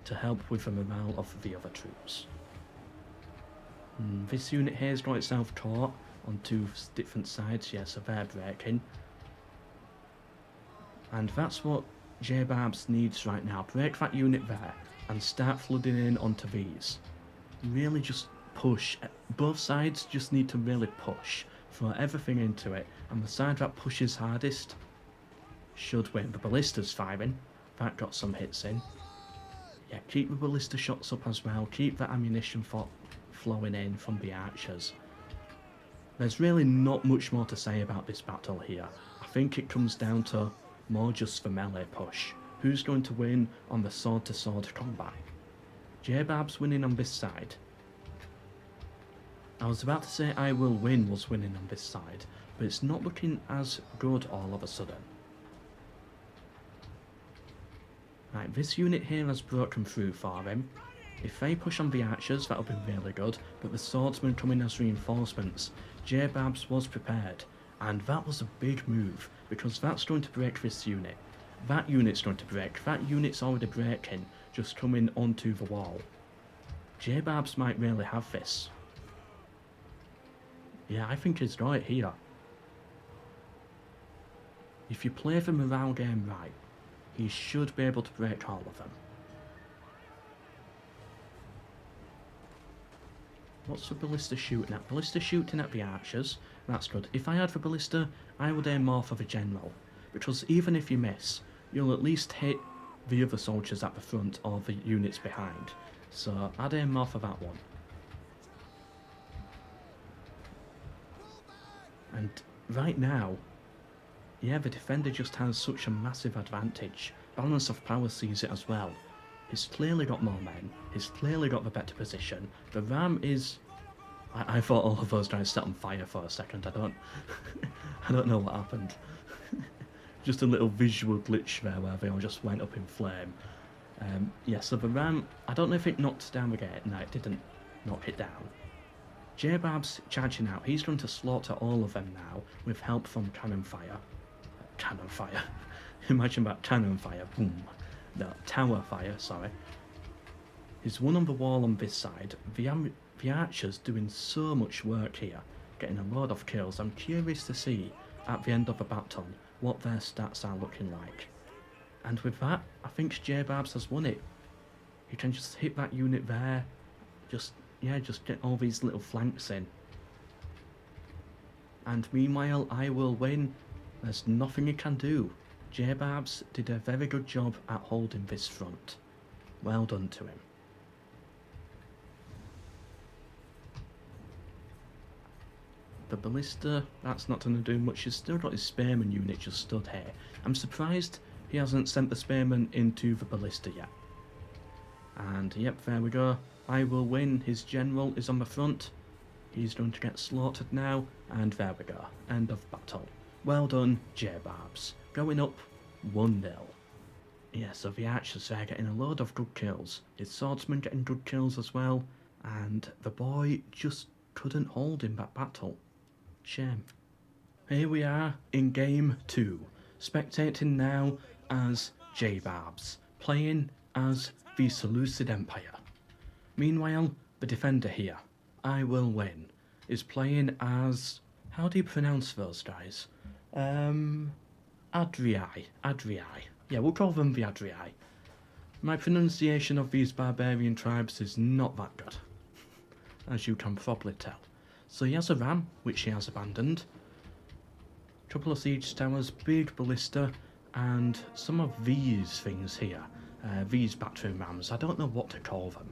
to help with the morale of the other troops. This unit here has got itself caught on two different sides, yeah, so they're breaking. And that's what Jbarbs needs right now. Break that unit there and start flooding in onto these. Really just push. Both sides just need to really push. Throw everything into it. And the side that pushes hardest should win. The ballista's firing. That got some hits in. Yeah, keep the ballista shots up as well. Keep the ammunition flowing in from the archers. There's really not much more to say about this battle here. I think it comes down to more just the melee push. Who's going to win on the sword-to-sword combat? Jbarbs winning on this side. I was about to say I Will Win was winning on this side, but it's not looking as good all of a sudden. Right, this unit here has broken through for him. If they push on the archers, that'll be really good, but the swordsmen come in as reinforcements. Jbarbs was prepared, and that was a big move, because that's going to break this unit. That unit's going to break. That unit's already breaking, just coming onto the wall. Jbarbs might really have this. Yeah, I think he's got it here. If you play the morale game right, he should be able to break all of them. What's the ballista shooting at? Ballista shooting at the archers. That's good. If I had the ballista, I would aim more for the general. Because even if you miss, you'll at least hit the other soldiers at the front or the units behind. So I'd aim more for that one. And right now, yeah, the defender just has such a massive advantage. Balance of power sees it as well. He's clearly got more men. He's clearly got the better position. The Ram is... I thought all of those guys set on fire for a second. I don't know what happened. Just a little visual glitch there where they all just went up in flame. Yeah, so the ram, I don't know if it knocked down the gate. No, it didn't knock it down. Jbarbs charging out. He's going to slaughter all of them now with help from cannon fire. Cannon fire. Imagine that, cannon fire. Boom. No, tower fire, sorry. He's one on the wall on this side. The archers doing so much work here, getting a lot of kills. I'm curious to see at the end of the battle what their stats are looking like. And with that, I think Jbarbs has won it. He can just hit that unit there. Just get all these little flanks in. And meanwhile, I will win. There's nothing he can do. Jbarbs did a very good job at holding this front. Well done to him. The ballista, that's not going to do much. He's still got his spearman unit just stood here. I'm surprised he hasn't sent the spearman into the ballista yet. And yep, there we go. I will win. His general is on the front. He's going to get slaughtered now. And there we go. End of battle. Well done, Jbarbs. Going up 1-0. Yeah, so the archers there getting a load of good kills. His swordsman getting good kills as well. And the boy just couldn't hold in that battle. Shame. Here we are in game 2. Spectating now as Jbarbs. Playing as the Seleucid Empire. Meanwhile, the defender here, I will win, is playing as... How do you pronounce those guys? Adrii. Yeah, we'll call them the Adrii. My pronunciation of these barbarian tribes is not that good, as you can probably tell. So he has a ram, which he has abandoned. Couple of siege towers, big ballista, and some of these things here. These battering rams, I don't know what to call them.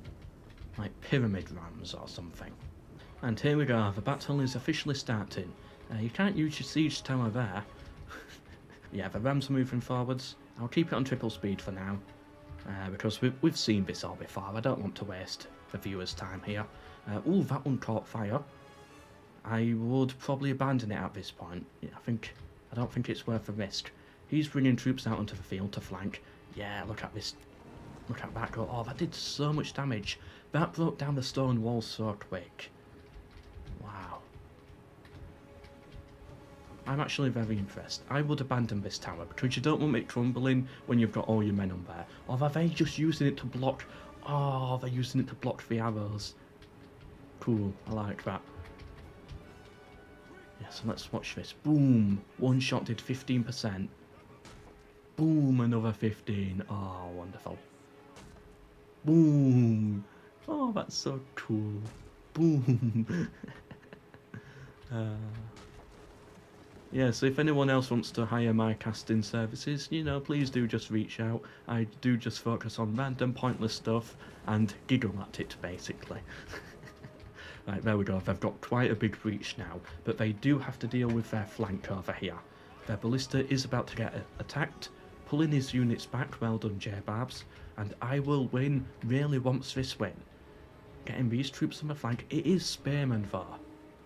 Like pyramid rams or something. And here we go, the battle is officially starting. You can't use your siege tower there. Yeah, the rams are moving forwards. I'll keep it on triple speed for now. Because we've seen this all before. I don't want to waste the viewers' time here. Ooh, that one caught fire. I would probably abandon it at this point. Yeah, I don't think it's worth the risk. He's bringing troops out onto the field to flank. Yeah, look at this. Look at that go. Oh, that did so much damage. That broke down the stone wall so quick. Wow. I'm actually very impressed. I would abandon this tower because you don't want it crumbling when you've got all your men on there. Or are they just using it to block... Oh, they're using it to block the arrows. Cool, I like that. Yeah, so let's watch this. Boom! One shot did 15%. Boom, another 15. Oh, wonderful. Boom! Oh, that's so cool. Boom! Yeah, so if anyone else wants to hire my casting services, you know, please do just reach out. I do just focus on random pointless stuff and giggle at it, basically. Right, there we go. They've got quite a big breach now, but they do have to deal with their flank over here. Their ballista is about to get attacked, pulling his units back. Well done, Jbarbs. And I will win. Really wants this win. Getting these troops on the flank. It is Spearman though.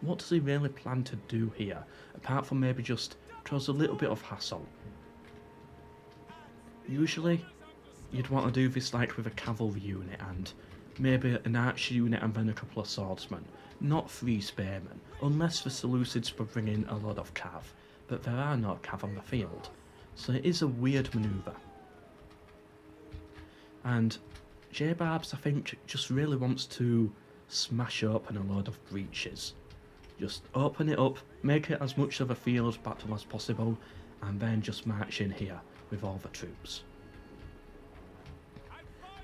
What does he really plan to do here, apart from maybe just cause a little bit of hassle? Usually, you'd want to do this like with a cavalry unit and maybe an archer unit and then a couple of swordsmen, not 3 spearmen, unless the Seleucids were bringing a lot of cav, but there are no cav on the field, so it is a weird manoeuvre. And Jbarbs, I think, just really wants to smash open a load of breaches. Just open it up, make it as much of a field battle as possible, and then just march in here with all the troops.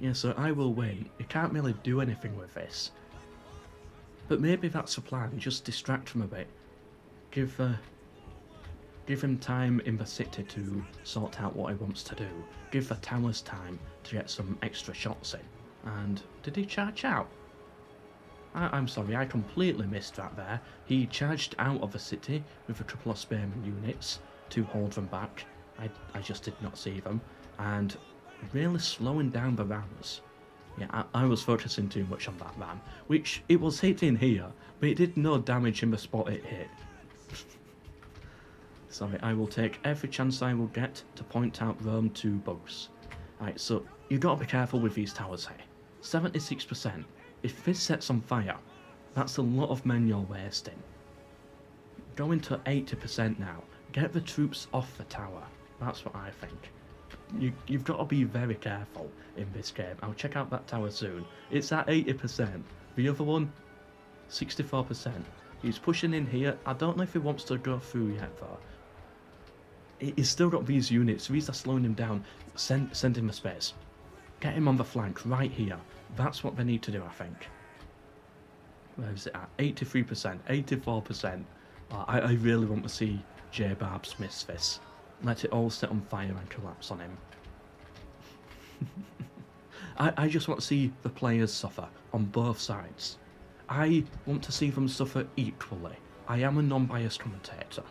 Yeah, so I will win. You can't really do anything with this. But maybe that's the plan, just distract him a bit. Give him time in the city to sort out what he wants to do. Give the towers time to get some extra shots in. And did he charge out? I'm sorry, I completely missed that there. He charged out of the city with a couple of spearman units to hold them back. I just did not see them. And really slowing down the rams. Yeah, I was focusing too much on that ram, which it was hitting here, but it did no damage in the spot it hit. Sorry, I will take every chance I will get to point out Rome 2 bugs. Right, so you've got to be careful with these towers here. 76%. If this sets on fire, that's a lot of men you're wasting. Going to 80% now. Get the troops off the tower. That's what I think. You've got to be very careful in this game. I'll check out that tower soon. It's at 80%. The other one, 64%. He's pushing in here. I don't know if he wants to go through yet though. He's still got these units. These are slowing him down. Send him a space. Get him on the flank right here. That's what they need to do, I think. Where is it at? 83%, 84%. I really want to see Jbarbs miss this. Let it all set on fire and collapse on him. I just want to see the players suffer on both sides. I want to see them suffer equally. I am a non-biased commentator.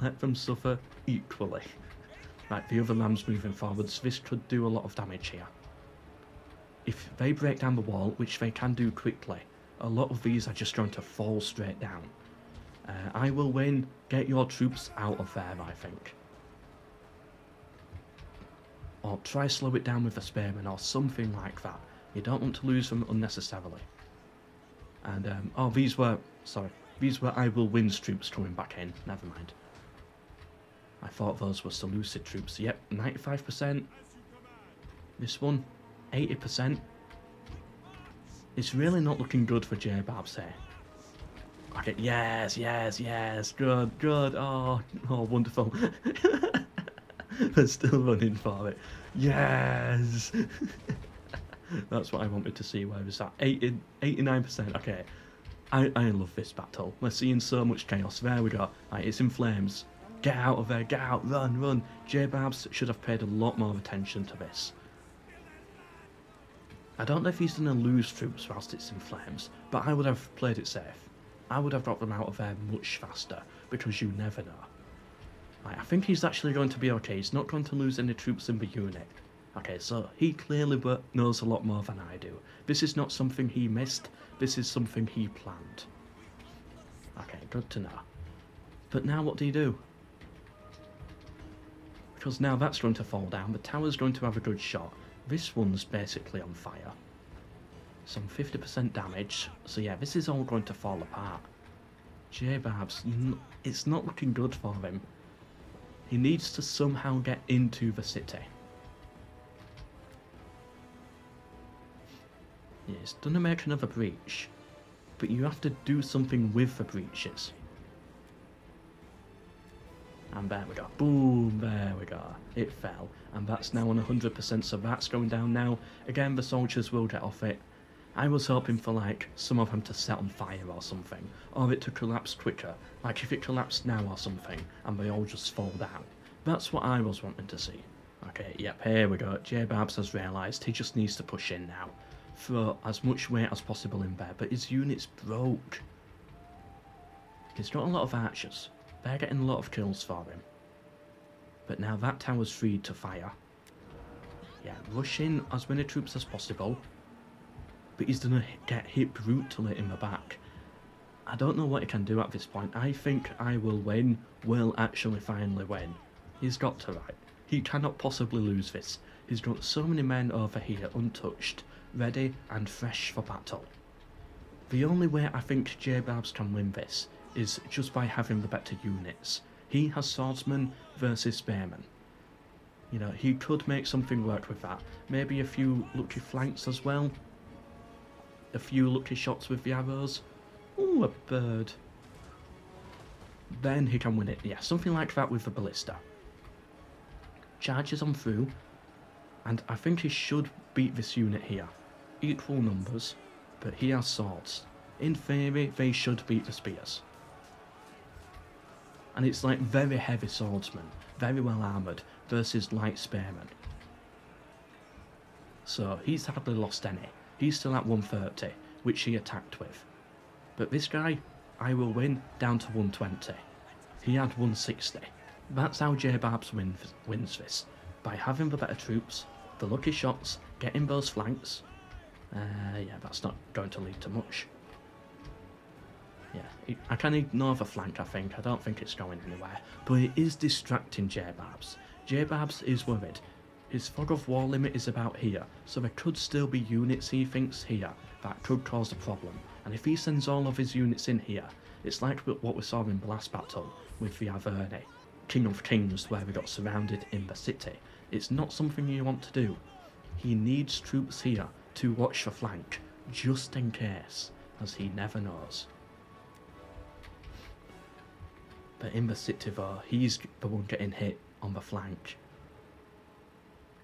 Let them suffer equally. Right, the other man's moving forwards. This could do a lot of damage here. If they break down the wall, which they can do quickly, a lot of these are just going to fall straight down. I will win. Get your troops out of there, I think. Or try slow it down with a spearman or something like that. You don't want to lose them unnecessarily. And, oh, these were I will win's troops coming back in. Never mind. I thought those were Seleucid troops. Yep, 95%. This one, 80%. It's really not looking good for Jbarbs here. Okay, yes, good. Oh, wonderful. They're still running for it. Yes! That's what I wanted to see. Where is that? 89%. Okay. I love this battle. We're seeing so much chaos. There we go. Right, it's in flames. Get out of there, get out, run. Jbarbs should have paid a lot more attention to this. I don't know if he's going to lose troops whilst it's in flames, but I would have played it safe. I would have got them out of there much faster, because you never know. Right, I think he's actually going to be okay. He's not going to lose any troops in the unit. Okay, so he clearly knows a lot more than I do. This is not something he missed, this is something he planned. Okay, good to know. But now what do you do? Because now that's going to fall down, the tower's going to have a good shot. This one's basically on fire. Some 50% damage, so yeah, this is all going to fall apart. Jbarbs, it's not looking good for him. He needs to somehow get into the city. Yeah, he's gonna make another breach, but you have to do something with the breaches. And there we go. Boom, there we go. It fell. And that's now on 100%, so that's going down now. Again, the soldiers will get off it. I was hoping for, like, some of them to set on fire or something. Or it to collapse quicker. Like, if it collapsed now or something, and they all just fall down. That's what I was wanting to see. Okay, yep, here we go. Jbarbs has realised he just needs to push in now. Throw as much weight as possible in there, but his unit's broke. He's got a lot of archers. They're getting a lot of kills for him. But now that tower's freed to fire. Yeah, rush in as many troops as possible. But he's gonna get hit brutally in the back. I don't know what he can do at this point. I think I will win. Will actually finally win. He's got to, right? He cannot possibly lose this. He's got so many men over here untouched, ready and fresh for battle. The only way I think Jbarbs can win this is just by having the better units. He has swordsmen versus spearmen. You know, he could make something work with that. Maybe a few lucky flanks as well. A few lucky shots with the arrows. Ooh, a bird. Then he can win it. Yeah, something like that with the ballista. Charges on through. And I think he should beat this unit here. Equal numbers, but he has swords. In theory, they should beat the spears. And it's like very heavy swordsmen, very well armoured, versus light spearmen. So he's hardly lost any. He's still at 130, which he attacked with. But this guy, I will win down to 120. He had 160. That's how Jbarbs wins this. By having the better troops, the lucky shots, getting those flanks. Yeah, that's not going to lead to much. Yeah, I can ignore the flank, I think. I don't think it's going anywhere. But it is distracting Jbarbs. Jbarbs is worried. His fog of war limit is about here, so there could still be units he thinks here that could cause a problem. And if he sends all of his units in here, it's like what we saw in the last battle with the Averni, King of Kings, where we got surrounded in the city. It's not something you want to do. He needs troops here to watch the flank, just in case, as he never knows. But in the city though, he's the one getting hit on the flank.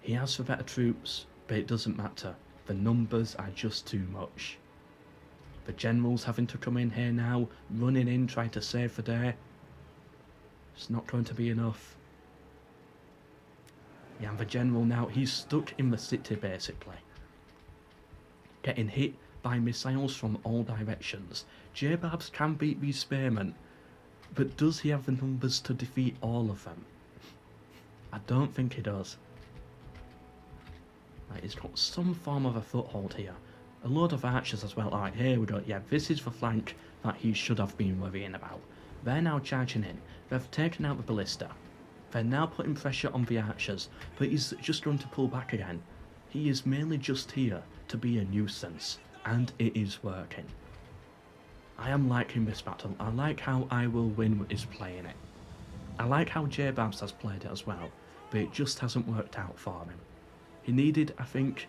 He has the better troops, but it doesn't matter. The numbers are just too much. The general's having to come in here now, running in, trying to save the day. It's not going to be enough. Yeah, and the general now, he's stuck in the city basically. Getting hit by missiles from all directions. Jbarbs can beat these spearmen, but does he have the numbers to defeat all of them? I don't think he does. Like, he's got some form of a foothold here. A load of archers as well. Alright, here we go. Yeah, this is the flank that he should have been worrying about. They're now charging in. They've taken out the ballista. They're now putting pressure on the archers, but he's just going to pull back again. He is mainly just here to be a nuisance, and it is working. I am liking this battle. I like how I Will Win is playing it. I like how Jbarbs has played it as well, but it just hasn't worked out for him. He needed, I think,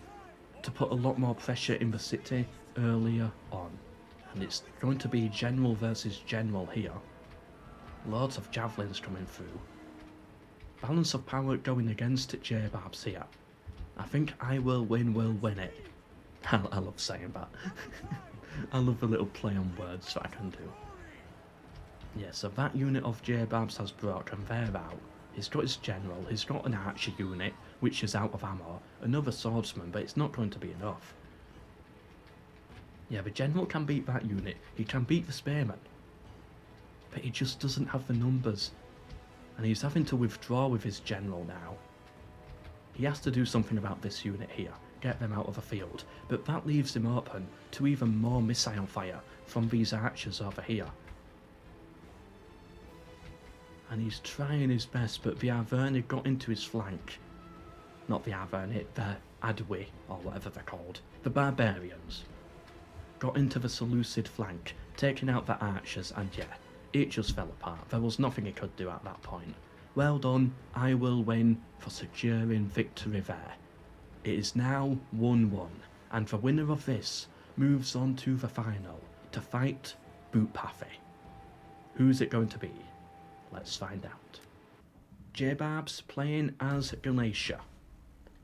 to put a lot more pressure in the city earlier on. And it's going to be general versus general here. Loads of javelins coming through. Balance of power going against Jbarbs here. I think I Will Win it. I love saying that. I love the little play on words that I can do. Yeah, so that unit of Jbarbs has broken. They're out. He's got his general, he's got an archer unit, which is out of ammo, another swordsman, but it's not going to be enough. Yeah, the general can beat that unit, he can beat the spearmen, but he just doesn't have the numbers, and he's having to withdraw with his general now. He has to do something about this unit here, get them out of the field, but that leaves him open to even more missile fire from these archers over here. And he's trying his best, but the Averni got into his flank. Not the Averni, the Adwi, or whatever they're called. The barbarians got into the Seleucid flank, taking out the archers, and yeah, it just fell apart. There was nothing he could do at that point. Well done, I Will Win for securing victory there. It is now 1-1, and the winner of this moves on to the final to fight Boopathi. Who's it going to be? Let's find out. Jbarbs playing as Galatia,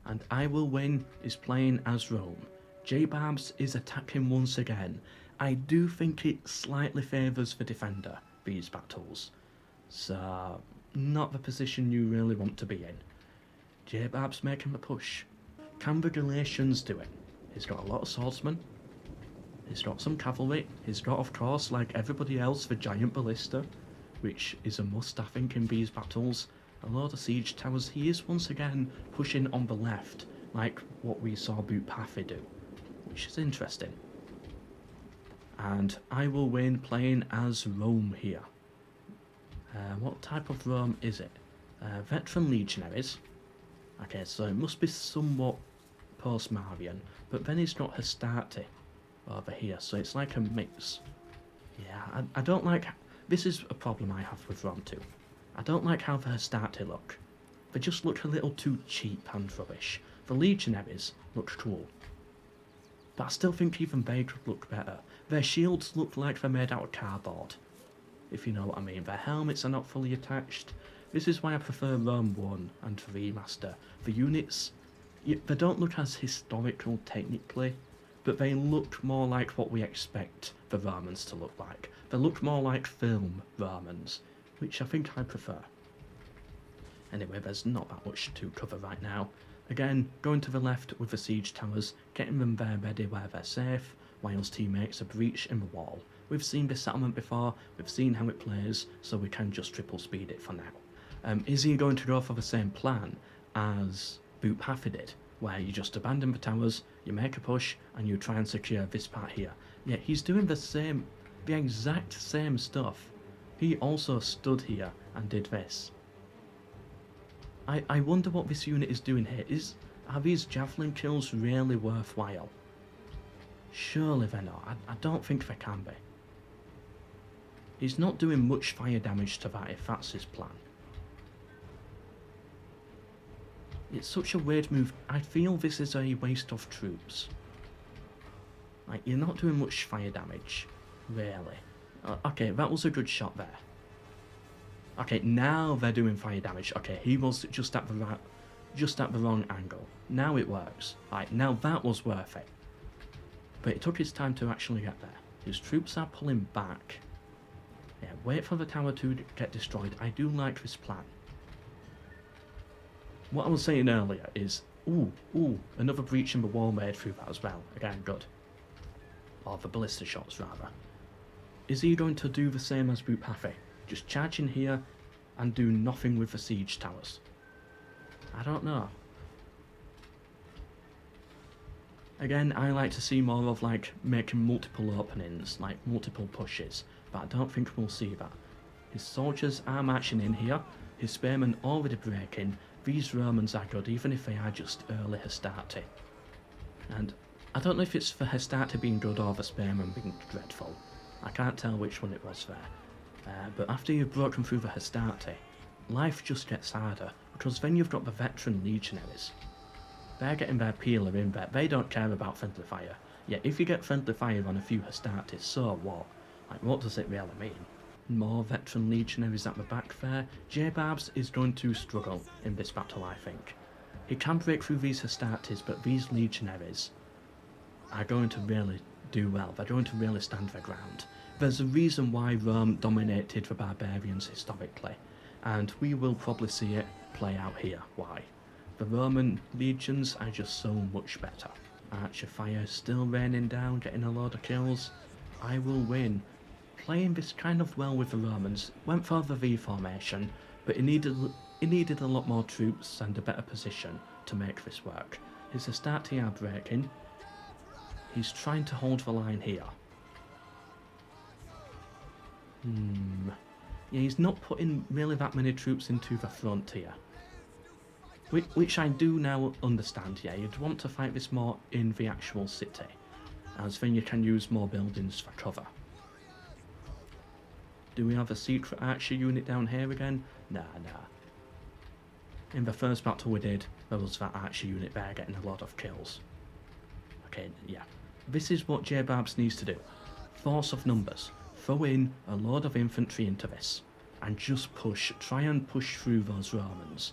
and I Will Win is playing as Rome. Jbarbs is attacking once again. I do think it slightly favours the defender, these battles. So, not the position you really want to be in. Jbarbs making the push. Can the Galatians do it? He's got a lot of swordsmen. He's got some cavalry. He's got, of course, like everybody else, the giant ballista, which is a must, I think, in these battles. A lot of siege towers. He is once again pushing on the left, like what we saw Boopathi do, which is interesting. And I Will Win playing as Rome here. What type of Rome is it? Veteran legionaries. Okay, so it must be somewhat post-Marian, but then he's got Hastati over here, so it's like a mix. Yeah, I don't like... This is a problem I have with Rome 2. I don't like how the Hastati look. They just look a little too cheap and rubbish. The legionaries look cool, but I still think even they could look better. Their shields look like they're made out of cardboard, if you know what I mean. Their helmets are not fully attached. This is why I prefer Rome 1 and the remaster. The units, they don't look as historical technically, but they look more like what we expect the Romans to look like. They look more like film Romans, which I think I prefer. Anyway, there's not that much to cover right now. Again, going to the left with the siege towers, getting them there ready where they're safe, whilst he makes a breach in the wall. We've seen this settlement before, we've seen how it plays, so we can just triple speed it for now. Is he going to go for the same plan as Boopathi did, where you just abandon the towers, you make a push, and you try and secure this part here? Yeah, he's doing the same The exact same stuff. He also stood here and did this. I wonder what this unit is doing here. Are these javelin kills really worthwhile? Surely they're not. I don't think they can be. He's not doing much fire damage to that if that's his plan. It's such a weird move. I feel this is a waste of troops. Like, you're not doing much fire damage, really. Okay, that was a good shot there. Okay, now they're doing fire damage. Okay, he was just at the wrong angle. Now it works. Right, now that was worth it. But it took his time to actually get there. His troops are pulling back. Yeah, wait for the tower to get destroyed. I do like this plan. What I was saying earlier is, another breach in the wall made through that as well. Again, good. Or the ballista shots, rather. Is he going to do the same as Boopathi? Just charge in here and do nothing with the siege towers? I don't know. Again, I like to see more of, like, making multiple openings, like multiple pushes, but I don't think we'll see that. His soldiers are marching in here, his spearmen already breaking. These Romans are good, even if they are just early Hastati. And I don't know if it's the Hastati being good or the spearmen being dreadful. I can't tell which one it was there. But after you've broken through the Hastati, life just gets harder, because then you've got the veteran legionaries. They're getting their peeler in there. They don't care about friendly fire. Yeah, if you get friendly fire on a few Hastatis, so what? Like, what does it really mean? More veteran legionaries at the back there. Jbarbs is going to struggle in this battle, I think. He can break through these Hastatis, but these legionaries are going to really do well. They're going to really stand their ground. There's a reason why Rome dominated the barbarians historically, and we will probably see it play out here. Why? The Roman legions are just so much better. Archer fire still raining down, getting a load of kills. I will win. Playing this kind of well with the Romans. Went for the V formation, but it needed a lot more troops and a better position to make this work. His Astarte are breaking. He's trying to hold the line here. Yeah, he's not putting really that many troops into the front here. Which I do now understand, yeah, you'd want to fight this more in the actual city, as then you can use more buildings for cover. Do we have a secret archer unit down here again? Nah. In the first battle we did, there was that archer unit there getting a lot of kills. Okay, yeah. This is what Jbarbs needs to do. Force of numbers. Throw in a load of infantry into this, and just push, try and push through those Romans.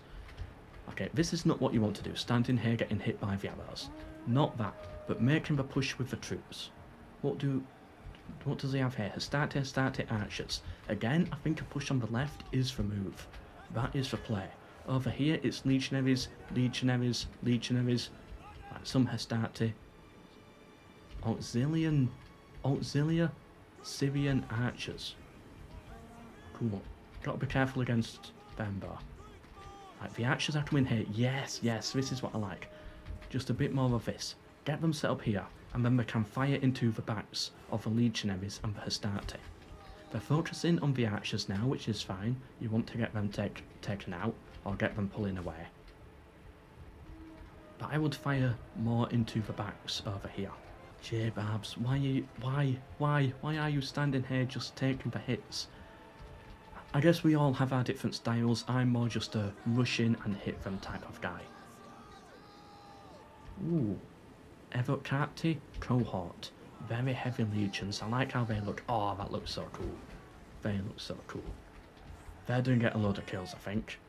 Okay, this is not what you want to do, standing here getting hit by the arrows. Not that, but making the push with the troops. What does he have here? Hastati archers. Again, I think a push on the left is the move. That is the play. Over here, it's legionaries. Like some Hastati. Auxilia Syrian archers. Cool. Gotta be careful against them though. Right, the archers are coming here. Yes, this is what I like. Just a bit more of this. Get them set up here, and then they can fire into the backs of the legionaries and the Hastati. They're focusing on the archers now, which is fine. You want to get them taken out, or get them pulling away. But I would fire more into the backs over here. Jbarbs, why are you standing here just taking the hits? I guess we all have our different styles. I'm more just a rush in and hit them type of guy. Ooh. Evocati cohort. Very heavy legions. I like how they look. Oh, that looks so cool. They look so cool. They're doing get a load of kills, I think.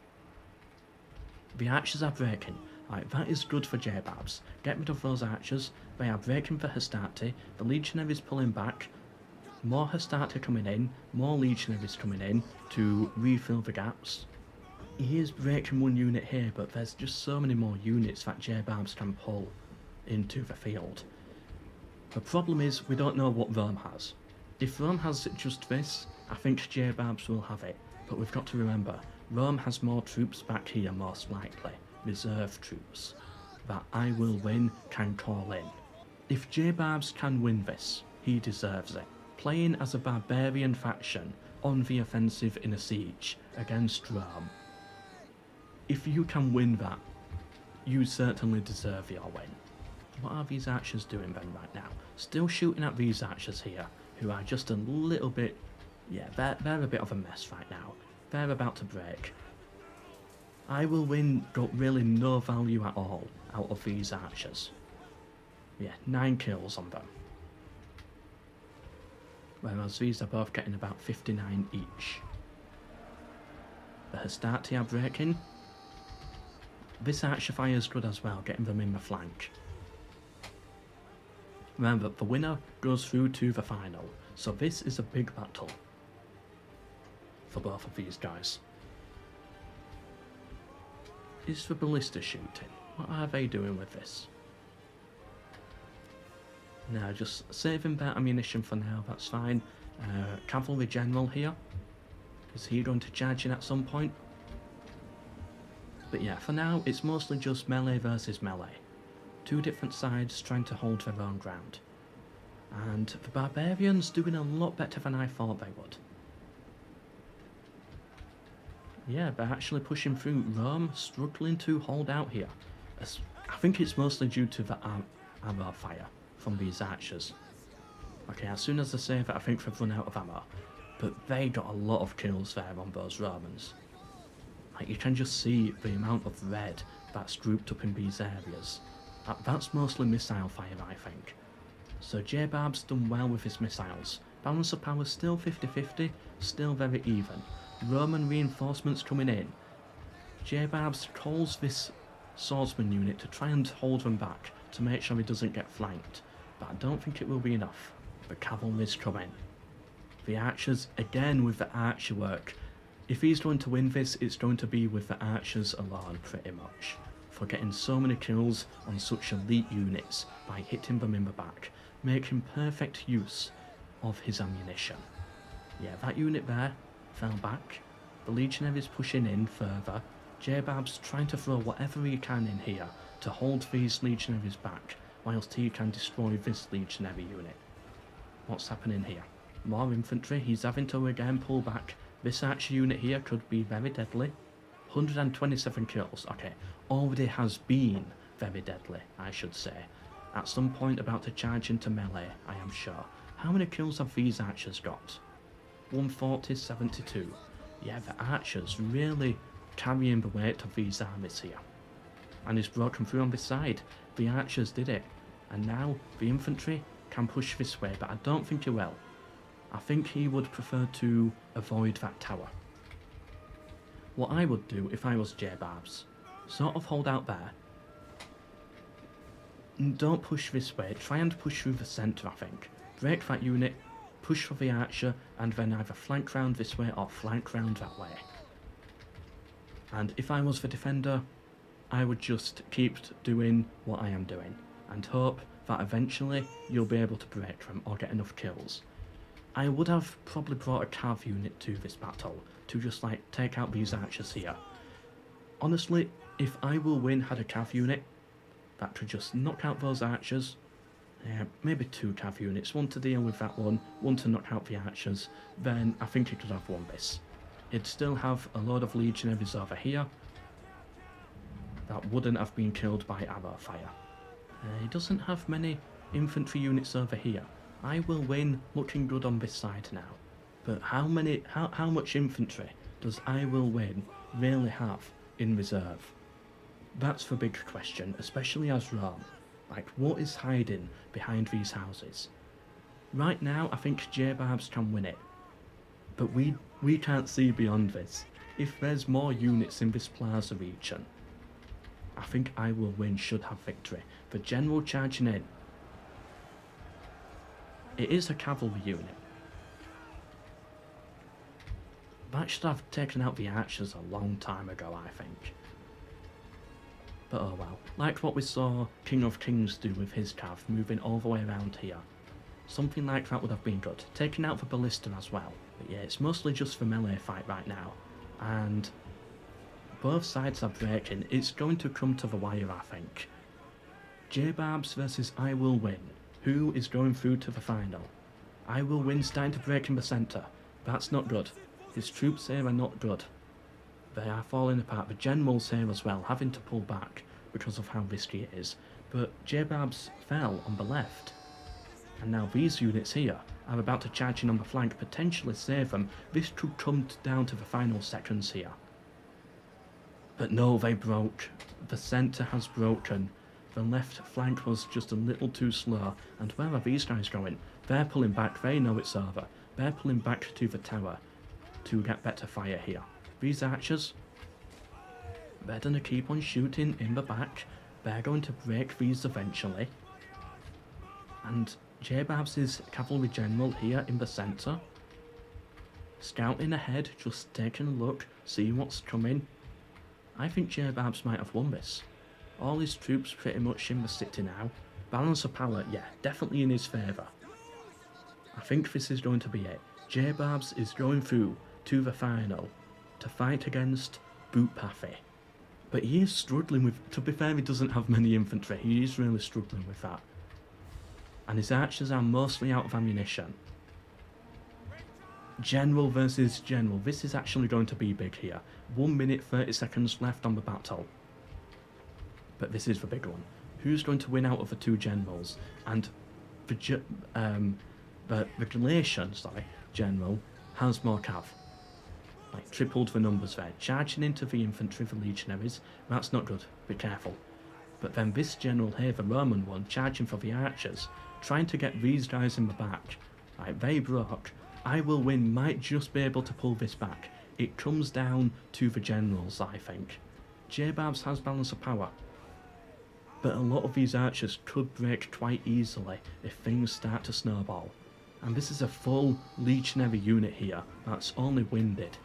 The archers are breaking. Right, that is good for Jbarbs. Get rid of those archers. They are breaking for Hastati. The legionaries pulling back. More Hastati coming in. More legionaries coming in to refill the gaps. He is breaking one unit here, but there's just so many more units that Jbarbs can pull into the field. The problem is we don't know what Rome has. If Rome has just this, I think Jbarbs will have it. But we've got to remember, Rome has more troops back here most likely. Reserve troops. That I will win can call in. If Jbarbs can win this, he deserves it. playing as a barbarian faction on the offensive in a siege against Rome. If you can win that, you certainly deserve your win. What are these archers doing then right now? Still shooting at these archers here, who are just a little bit... yeah, they're a bit of a mess right now. They're about to break. I Will Win got really no value at all out of these archers. Yeah, 9 kills on them. Whereas these are both getting about 59 each. The Hastati are breaking. This archer fire is good as well, getting them in the flank. Remember, the winner goes through to the final, so this is a big battle for both of these guys. Is the ballista shooting? What are they doing with this? No, just saving that ammunition for now, that's fine. Cavalry General here. Is he going to charge in at some point? But yeah, for now, it's mostly just melee versus melee. Two different sides trying to hold their own ground. And the barbarians doing a lot better than I thought they would. Yeah, they're actually pushing through. Rome struggling to hold out here. I think it's mostly due to the armor fire from these archers. Okay, as soon as I say that, I think they've run out of ammo. But they got a lot of kills there on those Romans. Like, you can just see the amount of red that's grouped up in these areas. That's mostly missile fire, I think. So Jbarbs done well with his missiles. Balance of power still 50-50, still very even. Roman reinforcements coming in. Jbarbs calls this swordsman unit to try and hold them back to make sure he doesn't get flanked, but I don't think it will be enough. The cavalry's coming. The archers, again with the archer work. If he's going to win this, it's going to be with the archers alone, pretty much, for getting so many kills on such elite units by hitting them in the back, making perfect use of his ammunition. Yeah, that unit there fell back. The legionaries pushing in further. Jbarbs trying to throw whatever he can in here to hold these legionaries back, whilst he can destroy this legionary unit. What's happening here? More infantry. He's having to again pull back. This archer unit here could be very deadly. 127 kills. Okay, already has been very deadly, I should say. At some point about to charge into melee, I am sure. How many kills have these archers got? 140, 72. Yeah, the archers really carrying the weight of these armies here. And he's broken through on this side. The archers did it. And now the infantry can push this way, but I don't think he will. I think he would prefer to avoid that tower. What I would do if I was Jbarbs, sort of hold out there. Don't push this way, try and push through the centre, I think. Break that unit, push for the archer, and then either flank round this way or flank round that way. And if I was the defender, I would just keep doing what I am doing, and hope that eventually you'll be able to break them or get enough kills. I would have probably brought a cav unit to this battle, to just like take out these archers here. Honestly, if I Will Win had a cav unit that could just knock out those archers, maybe 2 cav units, one to deal with that one to knock out the archers, then I think he could have won this. He'd still have a load of legionaries over here that wouldn't have been killed by arrow fire. He doesn't have many infantry units over here. I Will Win looking good on this side now. But how much infantry does I Will Win really have in reserve? That's the big question, especially as Rome. Like, what is hiding behind these houses? Right now, I think Jbarbs can win it. But we can't see beyond this. If there's more units in this plaza region, I think I Will Win should have victory. The general charging in. It is a cavalry unit. That should have taken out the archers a long time ago, I think. But oh well. Like what we saw King of Kings do with his cav, moving all the way around here. Something like that would have been good. Taking out the ballista as well. But yeah, it's mostly just the melee fight right now. And both sides are breaking. It's going to come to the wire, I think. Jbarbs versus I Will Win. Who is going through to the final? I will win, starting to break in the centre. That's not good. His troops here are not good. They are falling apart. The generals here as well, having to pull back because of how risky it is. But Jbarbs fell on the left. And now these units here are about to charge in on the flank, potentially save them. This could come down to the final seconds here. But no, they broke. The centre has broken. The left flank was just a little too slow. And where are these guys going? They're pulling back. They know it's over. They're pulling back to the tower to get better fire here. These archers, they're going to keep on shooting in the back. They're going to break these eventually. And Jbarbs' cavalry general here in the centre, scouting ahead, just taking a look, seeing what's coming. I think Jbarbs might have won this. All his troops pretty much in the city now. Balance of power, yeah, definitely in his favour. I think this is going to be it. Jbarbs is going through to the final to fight against Boopathi. But he is struggling with, to be fair, he doesn't have many infantry. He is really struggling with that. And his archers are mostly out of ammunition. General versus general. This is actually going to be big here. 1 minute 30 seconds left on the battle. But this is the big one. Who's going to win out of the two generals? And the Galatian, general has more cav. Like, tripled the numbers there. Charging into the infantry, the legionaries. That's not good. Be careful. But then this general here, the Roman one, charging for the archers. Trying to get these guys in the back. Right, they broke. I will win, might just be able to pull this back. It comes down to the generals, I think. Jbarbs has balance of power. But a lot of these archers could break quite easily if things start to snowball. And this is a full legionary unit here that's only winded.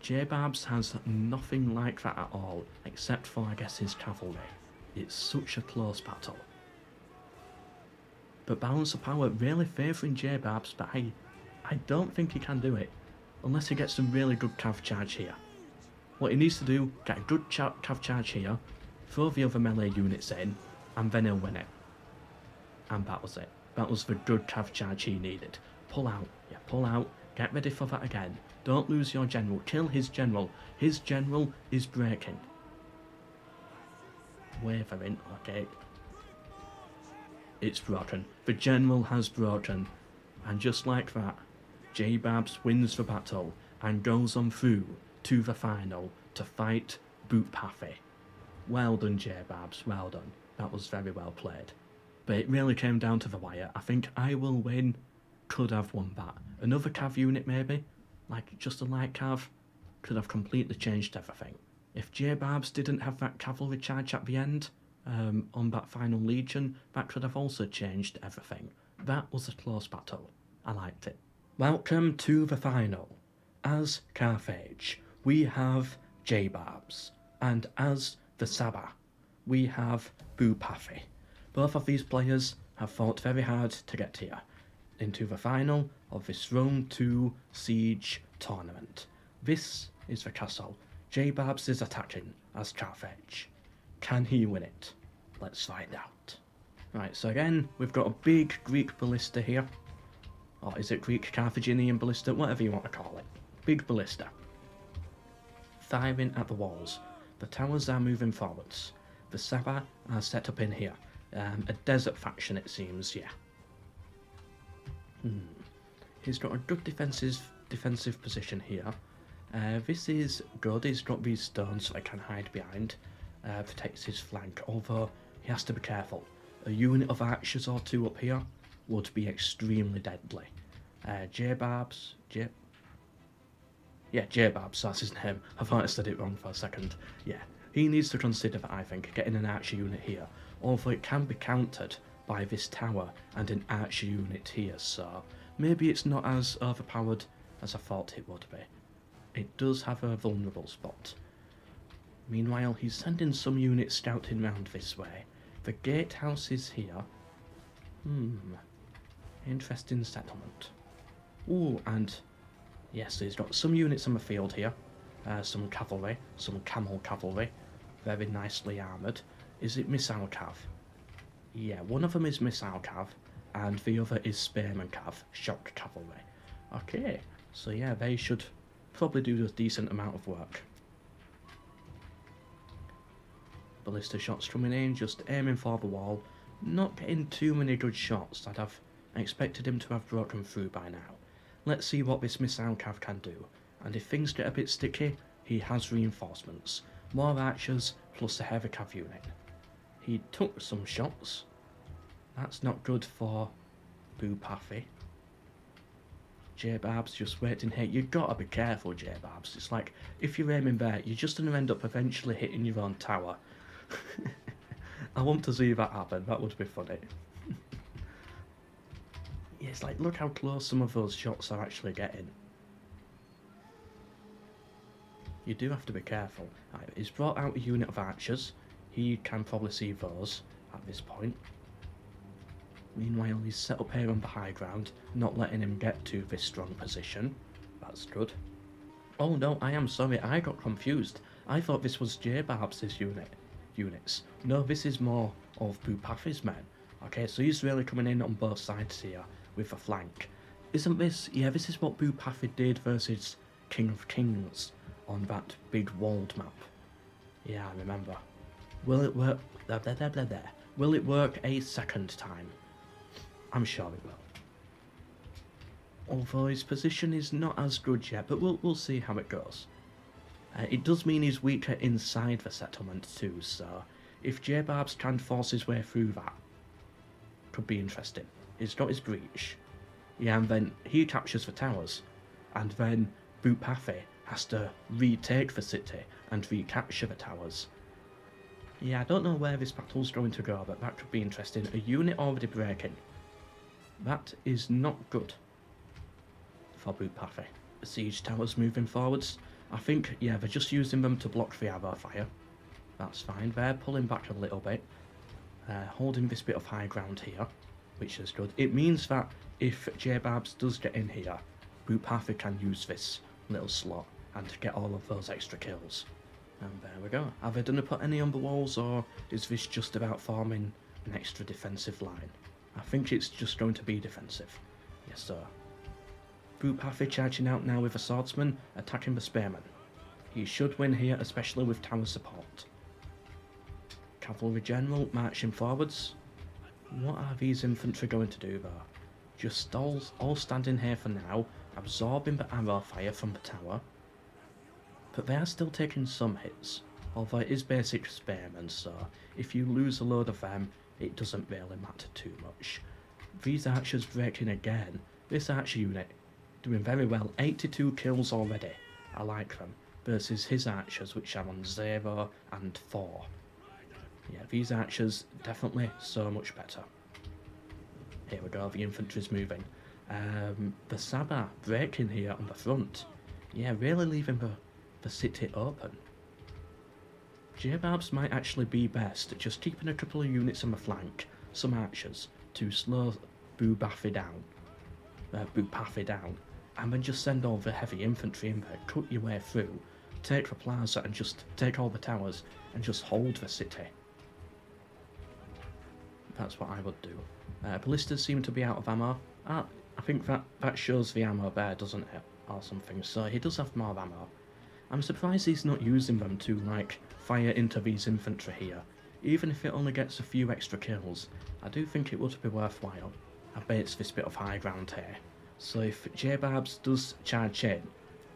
Jbarbs has nothing like that at all, except for, I guess, his cavalry. It's such a close battle. But balance of power really favouring Jbarbs, but I don't think he can do it, unless he gets some really good cav charge here. What he needs to do, get a good cav charge here, throw the other melee units in, and then he'll win it. And that was it. That was the good cav charge he needed. Pull out, yeah, pull out, get ready for that again. Don't lose your general, kill his general. His general is breaking. Wavering, okay. It's broken. The general has broken. And just like that, Jbarbs wins the battle and goes on through to the final to fight Boopathi. Well done, Jbarbs, well done. That was very well played. But it really came down to the wire. I think I will win. Could have won that. Another cav unit maybe, like just a light cav, could have completely changed everything. If Jbarbs didn't have that cavalry charge at the end, on that final legion, that could have also changed everything. That was a close battle. I liked it. Welcome to the final. As Carthage, we have Jbarbs, and as the Sabah, we have Boopathi. Both of these players have fought very hard to get here, into the final of this Rome 2 Siege tournament. This is the castle. Jbarbs is attacking as Carthage. Can he win it? Let's find out. Right, so again, we've got a big Greek ballista here. Or is it Greek Carthaginian ballista? Whatever you want to call it. Big ballista. Firing at the walls. The towers are moving forwards. The Sabah are set up in here. A desert faction, it seems, yeah. He's got a good defensive position here. This is good. He's got these stones so I can hide behind. Protects his flank, although he has to be careful. A unit of archers or two up here would be extremely deadly. Jbarbs, Jbarbs, that's his name. I thought I said it wrong for a second. Yeah, he needs to consider that, I think, getting an archer unit here, although it can be countered by this tower and an archer unit here, so maybe it's not as overpowered as I thought it would be. It does have a vulnerable spot. Meanwhile, he's sending some units scouting round this way. The gatehouse is here. Interesting settlement. Ooh, and yes, he's got some units on the field here. Some cavalry, some camel cavalry. Very nicely armoured. Is it missile cav? Yeah, one of them is missile cav. and the other is Spearman Cav, Shock Cavalry. Okay, so yeah, they should probably do a decent amount of work. Ballista shots coming in, just aiming for the wall, not getting too many good shots. I'd have expected him to have broken through by now. Let's see what this missile cav can do, and if things get a bit sticky, he has reinforcements. More archers plus a heavy cav unit. He took some shots. That's not good for Boopathi. Jbarbs just waiting here. You've got to be careful, Jbarbs. It's like, if you're aiming there, you're just going to end up eventually hitting your own tower. I want to see that happen. That would be funny. Yeah, it's like, look how close some of those shots are actually getting. You do have to be careful. Right, he's brought out a unit of archers. He can probably see those at this point. Meanwhile, he's set up here on the high ground, not letting him get to this strong position. That's good. Oh no, I am sorry, I got confused. I thought this was Jbarbs' units. No, this is more of Boopathi's men. Okay, so he's really coming in on both sides here with a flank. Isn't this... Yeah, this is what Boopathi did versus King of Kings on that big walled map. Yeah, I remember. Will it work? Will it work a second time? I'm sure it will. Although his position is not as good yet, but we'll see how it goes. It does mean he's weaker inside the settlement too, so if Jbarbs can force his way through that, could be interesting. He's got his breach. Yeah, and then he captures the towers, and then Boopathi has to retake the city and recapture the towers. Yeah, I don't know where this battle's going to go, but that could be interesting. A unit already breaking. That is not good for Boopathi. The siege towers moving forwards. I think, yeah, they're just using them to block the arrow fire. That's fine. They're pulling back a little bit. Holding this bit of high ground here, which is good. It means that if Jbarbs does get in here, Boopathi can use this little slot and get all of those extra kills. And there we go. Are they going to put any on the walls, or is this just about forming an extra defensive line? I think it's just going to be defensive. Yes, sir. Boopathi charging out now with a swordsman, attacking the spearmen. He should win here, especially with tower support. Cavalry general marching forwards. What are these infantry going to do though? Just all standing here for now, absorbing the arrow fire from the tower. But they are still taking some hits, although it is basic spearmen, so if you lose a load of them, it doesn't really matter too much. These archers breaking again. This archer unit doing very well, 82 kills already. I like them. Versus his archers, which are on 0 and 4. Yeah, these archers definitely so much better. Here we go, the infantry's moving. The Sabah breaking here on the front. Yeah, really leaving the city open. Jbarbs might actually be best, just keeping a couple of units on the flank, some archers, to slow Boopathi down, and then just send all the heavy infantry in there, cut your way through, take the plaza and just take all the towers and just hold the city. That's what I would do. Ballistas seem to be out of ammo. I think that shows the ammo there, doesn't it? Or something, so he does have more ammo. I'm surprised he's not using them to, like, fire into these infantry here. Even if it only gets a few extra kills, I do think it would be worthwhile. I bet it's this bit of high ground here. So if Jbarbs does charge in,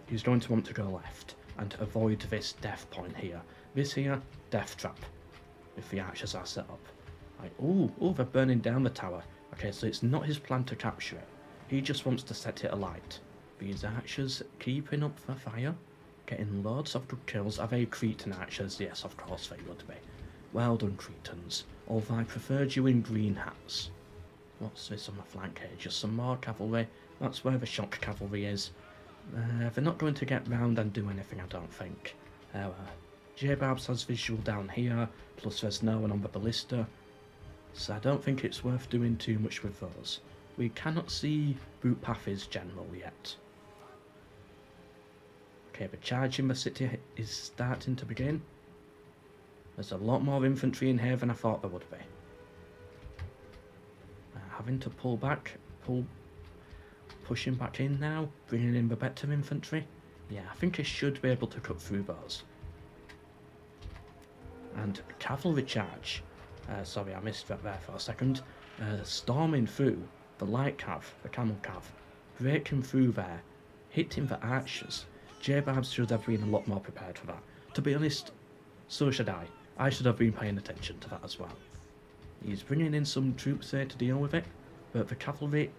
he's going to want to go left and avoid this death point here. This here, death trap, if the archers are set up. Like, ooh, they're burning down the tower. Okay, so it's not his plan to capture it. He just wants to set it alight. These archers keeping up the fire, getting loads of good kills. Are they Cretan archers? Yes, of course they would be. Well done, Cretans. Although I preferred you in green hats. What's this on the flank here? Just some more cavalry. That's where the shock cavalry is. They're not going to get round and do anything, I don't think. Jbarbs has visual down here, plus there's no one on the ballista. So I don't think it's worth doing too much with those. We cannot see Boopathi's general yet. Okay, the charge in the city is starting to begin. There's a lot more infantry in here than I thought there would be. having to pull back, pushing back in now, bringing in the better infantry. Yeah, I think he should be able to cut through those. And cavalry charge. Sorry, I missed that there for a second. Storming through the light cav, the camel cav, breaking through there, hitting the archers. Jbarbs should have been a lot more prepared for that. To be honest, so should I. I should have been paying attention to that as well. He's bringing in some troops there to deal with it, but the cavalry,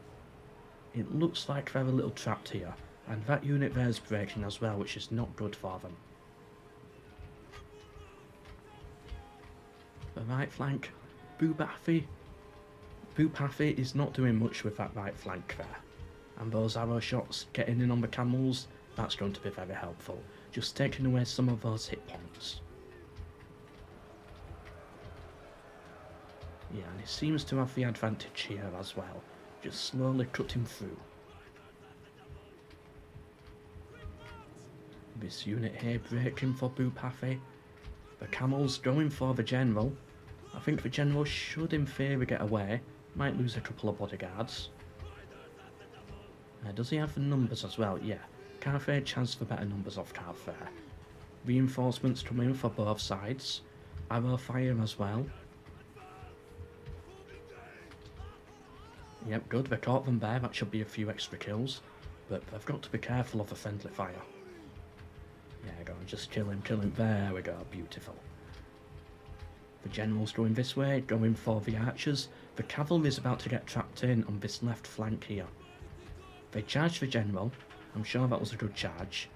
it looks like they're a little trapped here, and that unit there is breaking as well, which is not good for them. The right flank, Boopathi is not doing much with that right flank there, and those arrow shots getting in on the camels, that's going to be very helpful, just taking away some of those hit points. Yeah, and he seems to have the advantage here as well, just slowly cutting through. This unit here breaking for Boopathi. The camels going for the general. I think the general should in theory get away, might lose a couple of bodyguards. Does he have the numbers as well? Yeah, Carthage has the better numbers off Cav there. Reinforcements coming for both sides, arrow fire as well. Yep, good, they caught them there, that should be a few extra kills, but they've got to be careful of the friendly fire. Yeah, go on, just kill him, there we go, beautiful. The general's going this way, going for the archers. The cavalry's about to get trapped in on this left flank here. They charged the general, I'm sure that was a good charge,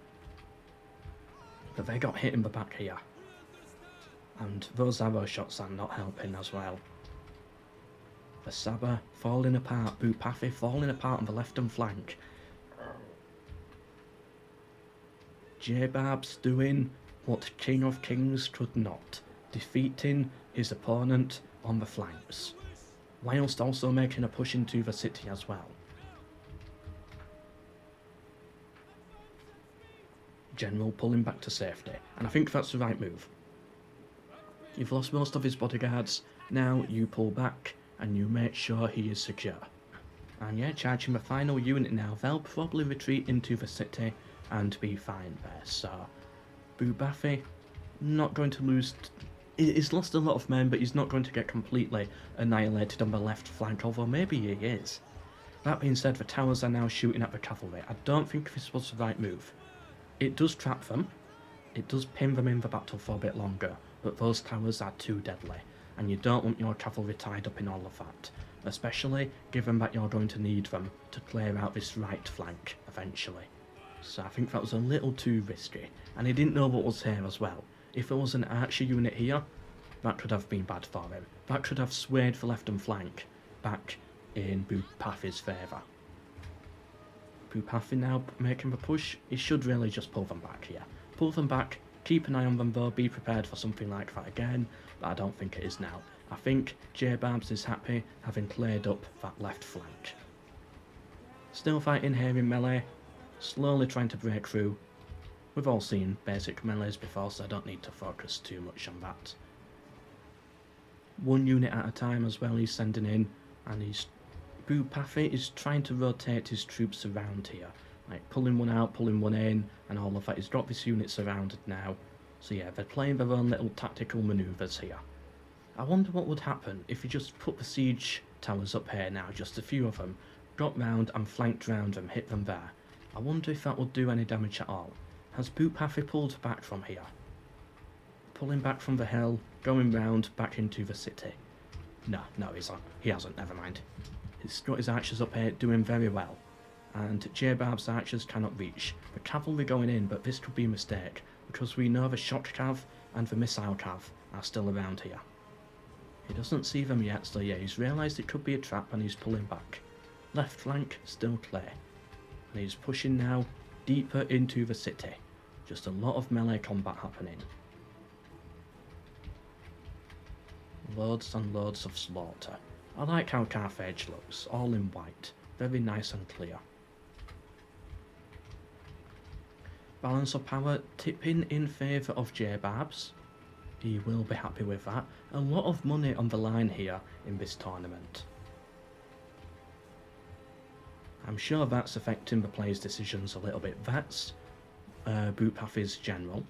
but they got hit in the back here. And those arrow shots are not helping as well. The Sabah falling apart, Boopathi falling apart on the left-hand flank. Jbarbs doing what King of Kings could not, defeating his opponent on the flanks, whilst also making a push into the city as well. General pulling back to safety, and I think that's the right move. You've lost most of his bodyguards, now you pull back and you make sure he is secure. And yeah, charging the final unit now, they'll probably retreat into the city and be fine there. So Boopathi not going to lose, he's lost a lot of men, but he's not going to get completely annihilated on the left flank, although maybe he is. That being said, the towers are now shooting at the cavalry. I don't think this was the right move. It does trap them, it does pin them in the battle for a bit longer, but those towers are too deadly, and you don't want your cavalry tied up in all of that, especially given that you're going to need them to clear out this right flank eventually. So I think that was a little too risky, and he didn't know what was here as well. If it was an archer unit here, that could have been bad for him. That could have swayed the left flank back in Boopathi's favour. Boopathi now making the push, he should really just pull them back here. Pull them back, keep an eye on them though, be prepared for something like that again, but I don't think it is now. I think Jbarbs is happy having cleared up that left flank. Still fighting here in melee, slowly trying to break through. We've all seen basic melees before, so I don't need to focus too much on that. One unit at a time as well he's sending in, and Boopathi is trying to rotate his troops around here, like pulling one out, pulling one in, and all of that. He's got this unit surrounded now, so yeah, they're playing their own little tactical manoeuvres here. I wonder what would happen if you just put the siege towers up here now, just a few of them, got round and flanked round them, hit them there. I wonder if that would do any damage at all. Has Boopathi pulled back from here? Pulling back from the hill, going round back into the city. No, he hasn't, never mind. He's got his archers up here doing very well, and Jbarbs' archers cannot reach. The cavalry going in, but this could be a mistake, because we know the shock cav and the missile cav are still around here. He doesn't see them yet, so yeah, he's realised it could be a trap and he's pulling back. Left flank still clear, and he's pushing now deeper into the city. Just a lot of melee combat happening. Loads and loads of slaughter. I like how Carthage looks, all in white, very nice and clear. Balance of power tipping in favour of Jbarbs. He will be happy with that. A lot of money on the line here in this tournament. I'm sure that's affecting the players' decisions a little bit. That's Boopathi's general.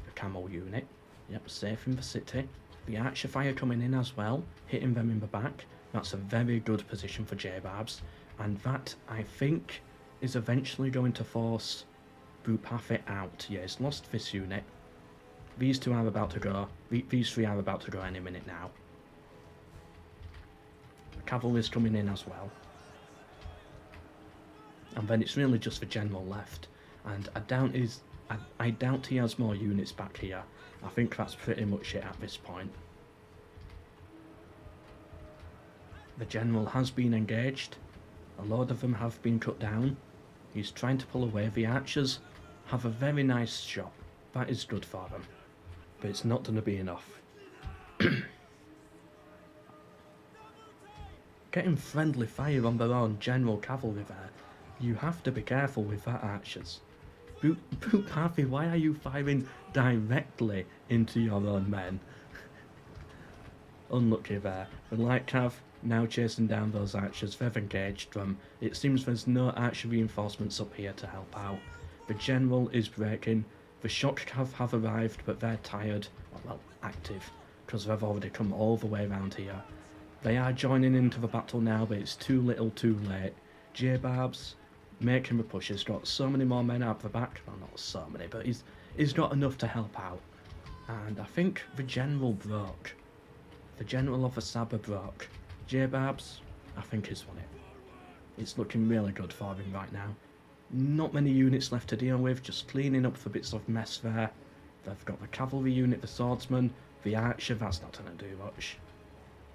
The camel unit. Yep, safe in the city. The archer fire coming in as well, hitting them in the back. That's a very good position for Jbarbs. And that, I think, is eventually going to force Boopathi out. Yeah, he's lost this unit. These two are about to go. These three are about to go any minute now. The cavalry's coming in as well. And then it's really just the general left. And I doubt he has more units back here. I think that's pretty much it at this point. The general has been engaged. A load of them have been cut down. He's trying to pull away. The archers have a very nice shot. That is good for them. But it's not going to be enough. Getting friendly fire on their own general cavalry there. You have to be careful with that, archers. Boopathi, why are you firing directly into your own men? Unlucky there. The light cav now chasing down those archers. They've engaged them. It seems there's no archer reinforcements up here to help out. The general is breaking. The shock cav have arrived, but they're tired. Well, active, because they've already come all the way around here. They are joining into the battle now, but it's too little too late. Jbarbs making the push. He's got so many more men out the back. Well, not so many, but he's got enough to help out. And I think the general broke. The general of the Sabah broke. Jbarbs, I think, has won it. It's looking really good for him right now. Not many units left to deal with, just cleaning up the bits of mess there. They've got the cavalry unit, the swordsman, the archer, that's not going to do much.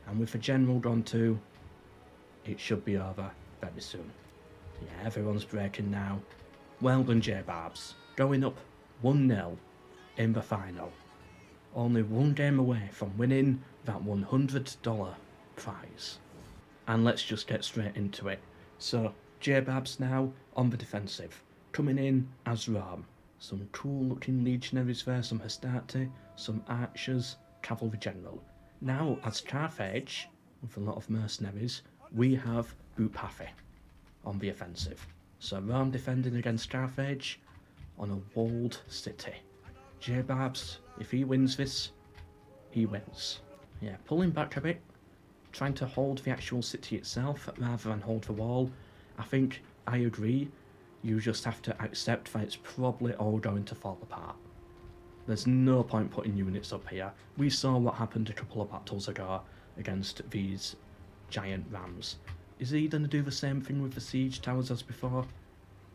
And with the general gone too, it should be over very soon. Yeah, everyone's breaking now. Well done, Jbarbs. Going up 1-0 in the final. Only one game away from winning that $100 prize. And let's just get straight into it. So, Jbarbs now on the defensive. Coming in as Rome. Some cool looking legionaries there, some Hastati, some archers, cavalry general. Now, as Carthage, with a lot of mercenaries, we have Boopathi on the offensive. So Rome defending against Carthage on a walled city. Jbarbs, if he wins this, he wins. Yeah, pulling back a bit, trying to hold the actual city itself rather than hold the wall. I think I agree. You just have to accept that it's probably all going to fall apart. There's no point putting units up here. We saw what happened a couple of battles ago against these giant rams. Is he going to do the same thing with the siege towers as before?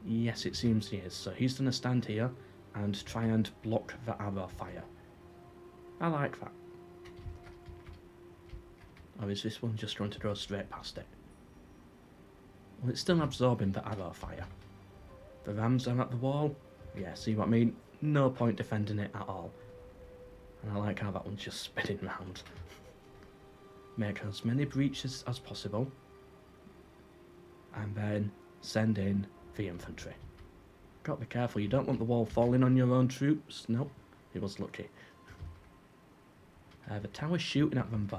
Yes, it seems he is. So he's going to stand here and try and block the arrow fire. I like that. Or is this one just going to go straight past it? Well, it's still absorbing the arrow fire. The rams are at the wall. Yeah, see what I mean? No point defending it at all. And I like how that one's just spinning round. Make as many breaches as possible. And then send in the infantry. Gotta be careful, you don't want the wall falling on your own troops. Nope, he was lucky. The tower's shooting at them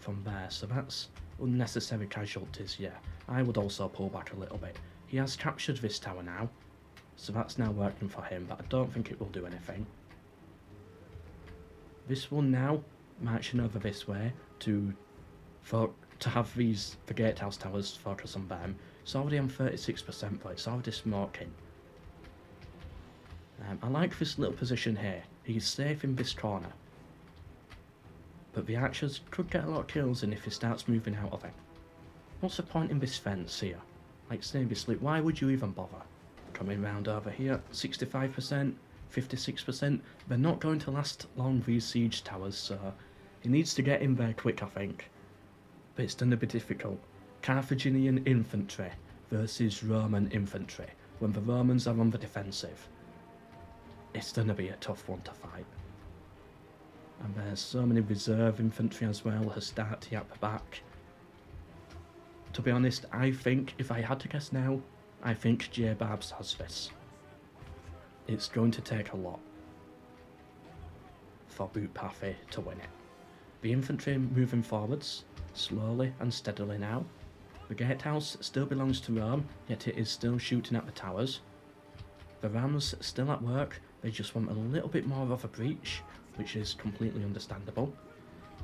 from there, so that's unnecessary casualties, yeah. I would also pull back a little bit. He has captured this tower now, so that's now working for him, but I don't think it will do anything. This one now, marching over this way to have the gatehouse towers focus on them. It's already on 36%, but it's already smoking. I like this little position here. He's safe in this corner. But the archers could get a lot of kills in if he starts moving out of it. What's the point in this fence here? Like seriously, why would you even bother? Coming round over here, 65%, 56%. They're not going to last long, these siege towers, so he needs to get in there quick, I think. But it's going to be difficult. Carthaginian infantry versus Roman infantry. When the Romans are on the defensive, it's going to be a tough one to fight. And there's so many reserve infantry as well, Hastati at the back. To be honest, I think, if I had to guess now, I think Jbarbs has this. It's going to take a lot for Boopathi to win it. The infantry moving forwards, slowly and steadily now. The gatehouse still belongs to Rome, yet it is still shooting at the towers. The Rams still at work, they just want a little bit more of a breach, which is completely understandable.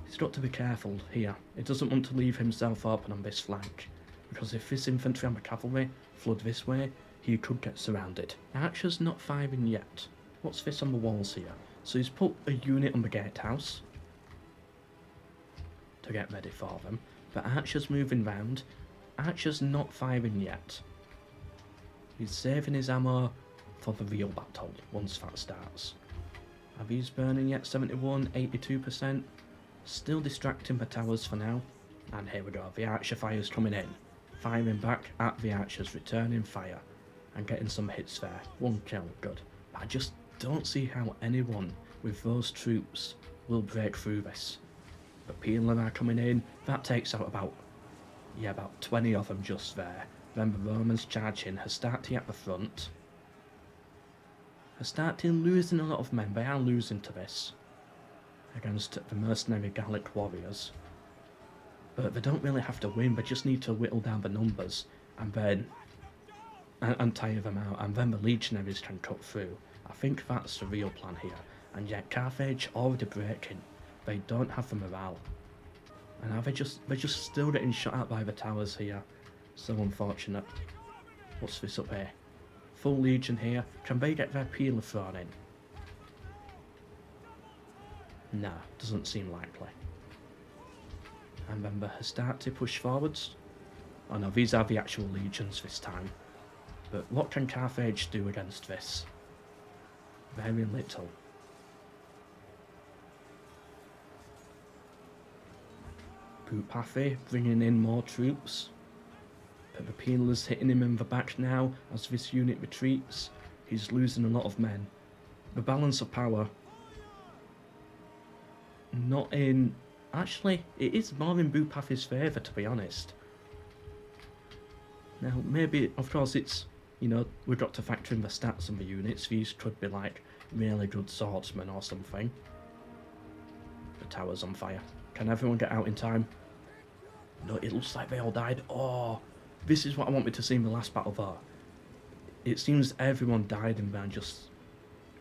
He's got to be careful here. He doesn't want to leave himself open on this flank, because if this infantry and the cavalry flood this way, he could get surrounded. Archer's not firing yet. What's this on the walls here? So he's put a unit on the gatehouse to get ready for them, but Archer's moving round. Archer's not firing yet. He's saving his ammo for the real battle once that starts. Are these burning yet? 71, 82%. Still distracting the towers for now. And here we go, the Archer fire's coming in. Firing back at the Archers, returning fire. And getting some hits there. 1 kill, good. But I just don't see how anyone with those troops will break through this. The Peeler are coming in. That takes out about 20 of them just there. Then the Romans charge in. Hastati at the front. Hastati losing a lot of men. They are losing to this against the mercenary Gallic warriors. But they don't really have to win. They just need to whittle down the numbers and then and tire them out. And then the legionaries can cut through. I think that's the real plan here. And yet Carthage already breaking. They don't have the morale. And are they're just still getting shot at by the towers here. So unfortunate. What's this up here? Full legion here. Can they get their Peeler thrown in? Nah, doesn't seem likely. And then the Hastati push forwards. Oh no, these are the actual legions this time. But what can Carthage do against this? Very little. Boopathi bringing in more troops. But the Peeler's hitting him in the back now as this unit retreats. He's losing a lot of men. The balance of power. Not in... Actually, it is more in Boopathi's favour, to be honest. Now, maybe, of course, it's... You know, we've got to factor in the stats on the units. These could be like really good swordsmen or something. The tower's on fire. Can everyone get out in time? No, it looks like they all died. Oh, this is what I wanted to see in the last battle though. It seems everyone died and then just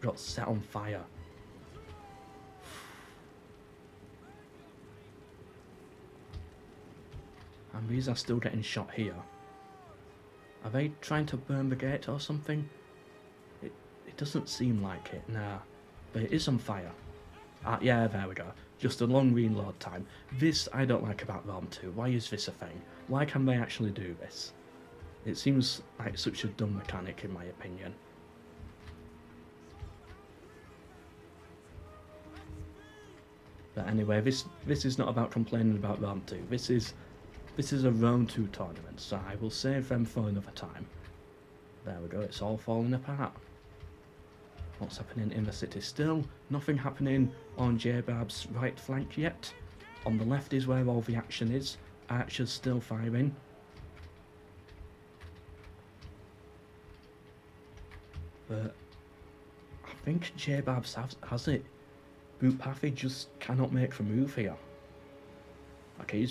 got set on fire. And these are still getting shot here. Are they trying to burn the gate or something? It doesn't seem like it, nah. But it is on fire. Yeah, there we go. Just a long reload time. This I don't like about Rome 2. Why is this a thing? Why can they actually do this? It seems like such a dumb mechanic in my opinion. But anyway, this is not about complaining about Rome 2. This is a Rome 2 tournament, so I will save them for another time. There we go, it's all falling apart. What's happening in the city? Still nothing happening on Jbarbs' right flank yet. On the left is where all the action is. Archers still firing. But I think Jbarbs has it. Boopathi just cannot make the move here. Okay,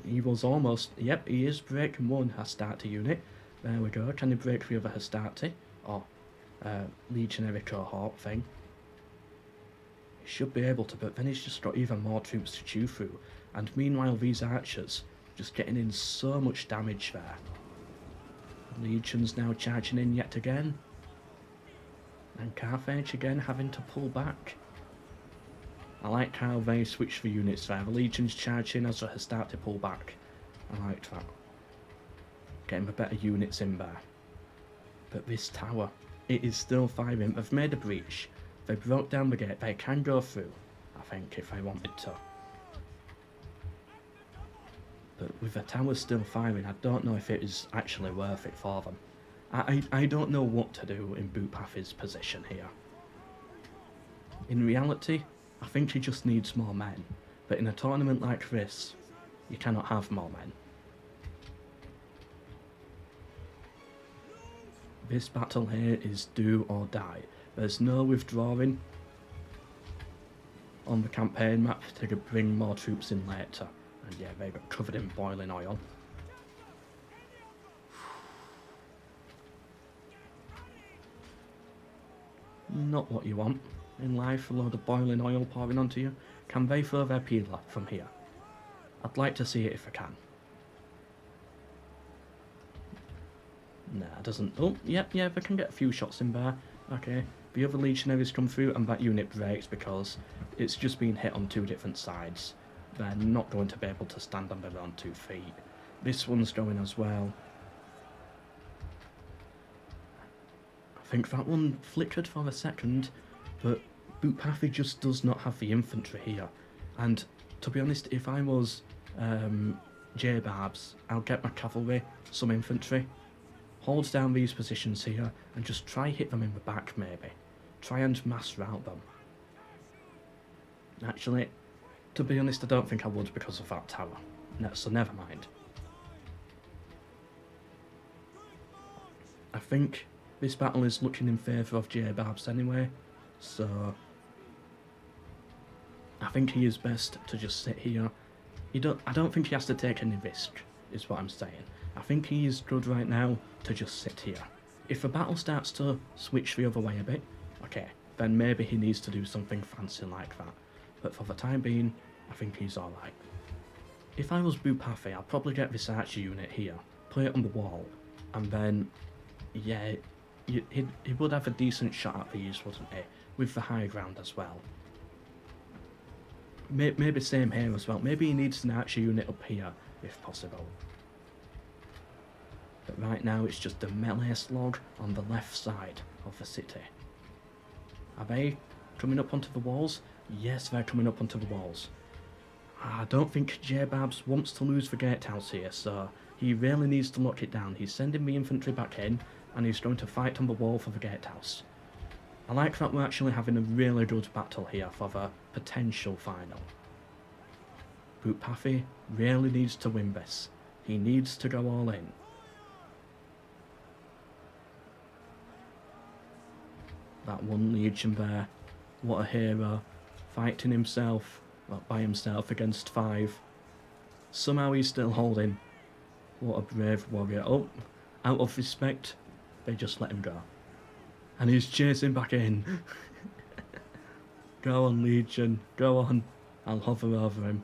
he was almost... Yep, he is breaking one Hastati unit. There we go. Can he break the other Hastati? Or legionary cohort thing? He should be able to, but then he's just got even more troops to chew through. And meanwhile, these archers just getting in so much damage there. Legion's now charging in yet again. And Carthage again having to pull back. I like how they switch the units there. The Legion's charging as they start to pull back. I like that. Getting the better units in there. But this tower, it is still firing. They've made a breach. They broke down the gate. They can go through, I think, if they wanted to. But with the tower still firing, I don't know if it is actually worth it for them. I don't know what to do in Boopathi's position here. In reality, I think he just needs more men. But in a tournament like this, you cannot have more men. This battle here is do or die. There's no withdrawing on the campaign map to bring more troops in later. And yeah, they got covered in boiling oil. Not what you want in life, a load of boiling oil pouring onto you. Can they throw their peeler from here? I'd like to see it if I can. Nah, it doesn't. Oh, yeah, they can get a few shots in there. Okay, the other legionaries come through and that unit breaks because it's just been hit on two different sides. They're not going to be able to stand on their own 2 feet. This one's going as well. I think that one flickered for a second, but Boopathi just does not have the infantry here. And to be honest, if I was Jbarbs, I'll get my cavalry, some infantry, hold down these positions here, and just try hit them in the back maybe. Try and mass rout them. Actually, to be honest, I don't think I would because of that tower. No, so never mind. I think this battle is looking in favour of Jbarbs anyway, so I think he is best to just sit here. I don't think he has to take any risk, is what I'm saying. I think he is good right now to just sit here. If the battle starts to switch the other way a bit, okay, then maybe he needs to do something fancy like that. But for the time being, I think he's alright. If I was Boopathi, I'd probably get this archer unit here, put it on the wall, and then, yeah, he would have a decent shot at these, wouldn't he? With the high ground as well. Maybe same here as well. Maybe he needs an archer unit up here, if possible. But right now it's just a melee slog on the left side of the city. Are they coming up onto the walls? Yes, they're coming up onto the walls. I don't think Jbarbs wants to lose the gatehouse here, so he really needs to lock it down. He's sending the infantry back in, and he's going to fight on the wall for the gatehouse. I like that we're actually having a really good battle here for the potential final. Boopathi really needs to win this. He needs to go all in. That one legion there, what a hero, fighting himself, well, by himself against 5. Somehow he's still holding. What a brave warrior. Oh, out of respect, they just let him go. And he's chasing back in. Go on, Legion, go on. I'll hover over him.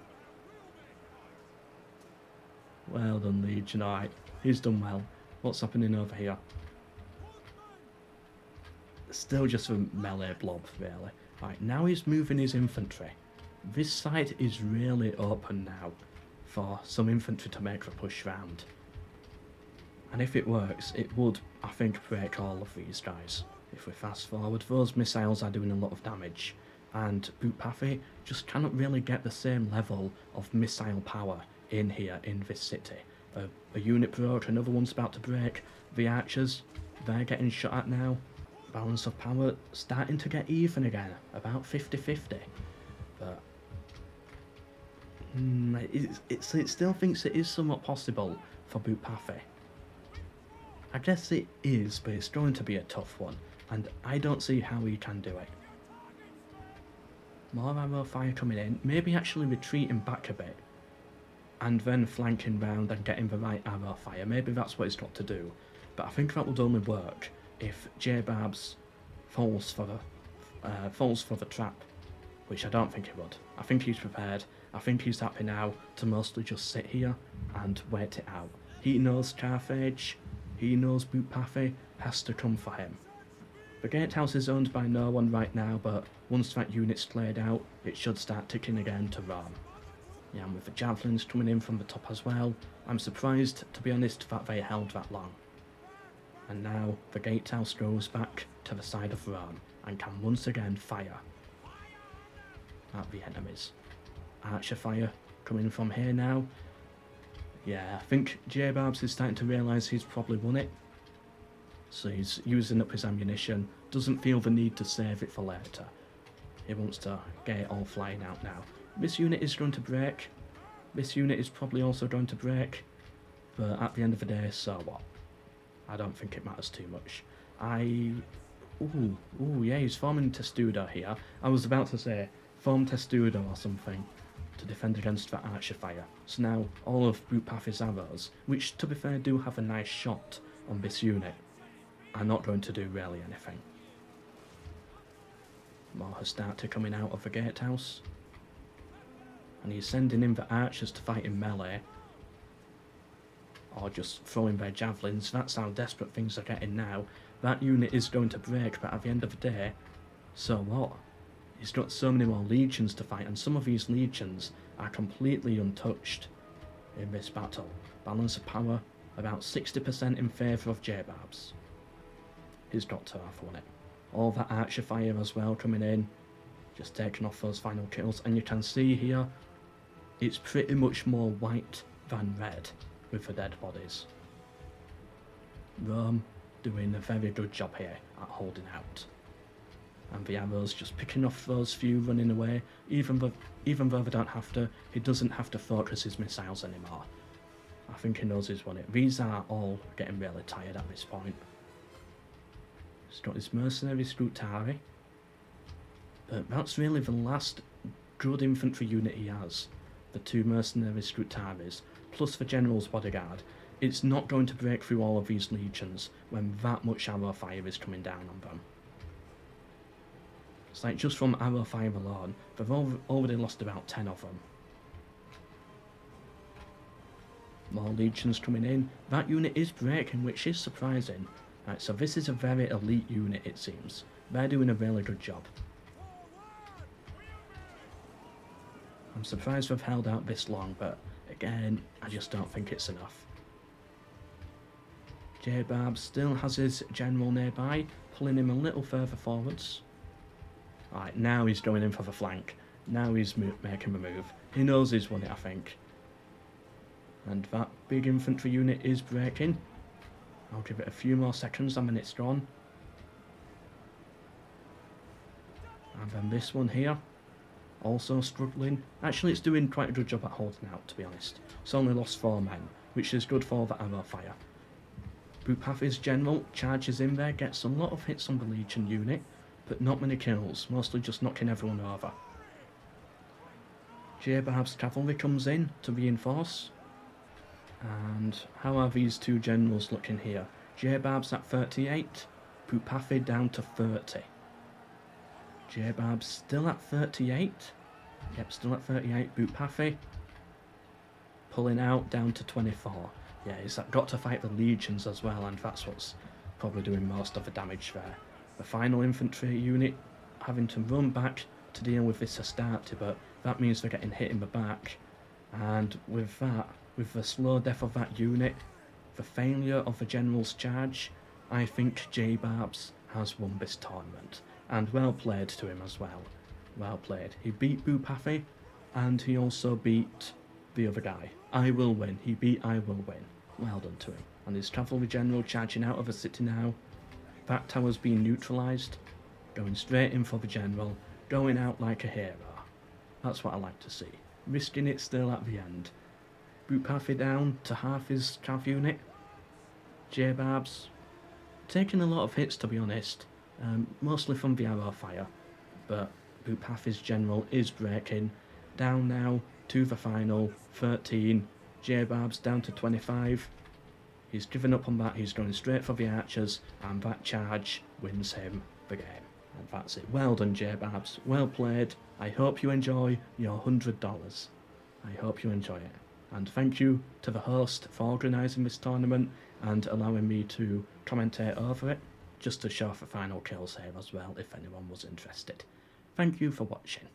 Well done, Legion, alright. He's done well. What's happening over here? Still just a melee blob, really. Right, now he's moving his infantry. This side is really open now for some infantry to make a push round. And if it works, it would, I think, break all of these guys. If we fast forward, those missiles are doing a lot of damage, and Boopathi just cannot really get the same level of missile power in here in this city. A unit broke, another one's about to break. The archers, they're getting shot at now. Balance of power starting to get even again, about 50-50. But it still thinks it is somewhat possible for Boopathi. I guess it is, but it's going to be a tough one, and I don't see how he can do it. More arrow fire coming in, maybe actually retreating back a bit, and then flanking round and getting the right arrow fire. Maybe that's what he's got to do, but I think that would only work if Jbarbs falls for the trap, which I don't think he would. I think he's prepared. I think he's happy now to mostly just sit here and wait it out. He knows Carthage, he knows Boopathi has to come for him. The gatehouse is owned by no one right now, but once that unit's cleared out, it should start ticking again to Rome. Yeah, and with the javelins coming in from the top as well, I'm surprised, to be honest, that they held that long. And now the gatehouse goes back to the side of Rome and can once again fire at the enemies. Archer fire coming from here now. Yeah, I think Jbarbs is starting to realise he's probably won it. So he's using up his ammunition, doesn't feel the need to save it for later. He wants to get it all flying out now. This unit is going to break. This unit is probably also going to break. But at the end of the day, so what? I don't think it matters too much. Ooh, yeah, he's forming Testudo here. I was about to say, form Testudo or something to defend against that archer fire. So now all of Boopathi's arrows, which to be fair do have a nice shot on this unit, are not going to do really anything. More has started coming out of the gatehouse. And he's sending in the archers to fight in melee. Or just throwing their javelins. That's how desperate things are getting now. That unit is going to break, but at the end of the day, so what? He's got so many more legions to fight, and some of these legions are completely untouched in this battle. Balance of power, about 60% in favour of Jbarbs. He's got to have won it. All that archer fire as well coming in, just taking off those final kills, and you can see here, it's pretty much more white than red with the dead bodies. Rome doing a very good job here at holding out. And the arrows just picking off those few running away, even though they don't have to, he doesn't have to focus his missiles anymore. I think he knows he's won it. These are all getting really tired at this point. He's got his mercenary Scrutari, but that's really the last good infantry unit he has. The 2 mercenary Scrutaris, plus the general's bodyguard. It's not going to break through all of these legions when that much arrow fire is coming down on them. It's like just from arrow fire alone, they've already lost about 10 of them. More legions coming in. That unit is breaking, which is surprising. Right, so this is a very elite unit, it seems. They're doing a really good job. I'm surprised they've held out this long, but again, I just don't think it's enough. Jbarbs still has his general nearby, pulling him a little further forwards. Right, now he's going in for the flank. Now he's making the move. He knows he's won it, I think. And that big infantry unit is breaking. I'll give it a few more seconds, and then it's gone. And then this one here, also struggling. Actually, it's doing quite a good job at holding out, to be honest. It's only lost 4 men, which is good for the arrow fire. Boopathi's general charges in there, gets a lot of hits on the legion unit, but not many kills, mostly just knocking everyone over. Jbarbs' cavalry comes in to reinforce. And how are these 2 generals looking here? Jbarbs at 38, Boopathi down to 30. Jbarbs still at 38. Yep, still at 38. Boopathi pulling out down to 24. Yeah, he's got to fight the legions as well, and that's what's probably doing most of the damage there. The final infantry unit having to run back to deal with this Astarte, but that means they're getting hit in the back. And with that, with the slow death of that unit, the failure of the general's charge, I think Jbarbs has won this tournament. And well played to him as well. Well played. He beat Boopathi, and he also beat the other guy. I will win. He beat I will win. Well done to him. And his cavalry general charging out of the city now. That tower's being neutralised. Going straight in for the general. Going out like a hero. That's what I like to see. Risking it still at the end. Boopathi down to half his cav unit. Jbarbs taking a lot of hits, to be honest. Mostly from the arrow fire. But Boopathi's general is breaking. Down now to the final 13. Jbarbs down to 25. He's given up on that. He's going straight for the archers, and that charge wins him the game. And that's it. Well done, Jbarbs. Well played. I hope you enjoy your $100. I hope you enjoy it. And thank you to the host for organising this tournament and allowing me to commentate over it, just to show the final kills here as well, if anyone was interested. Thank you for watching.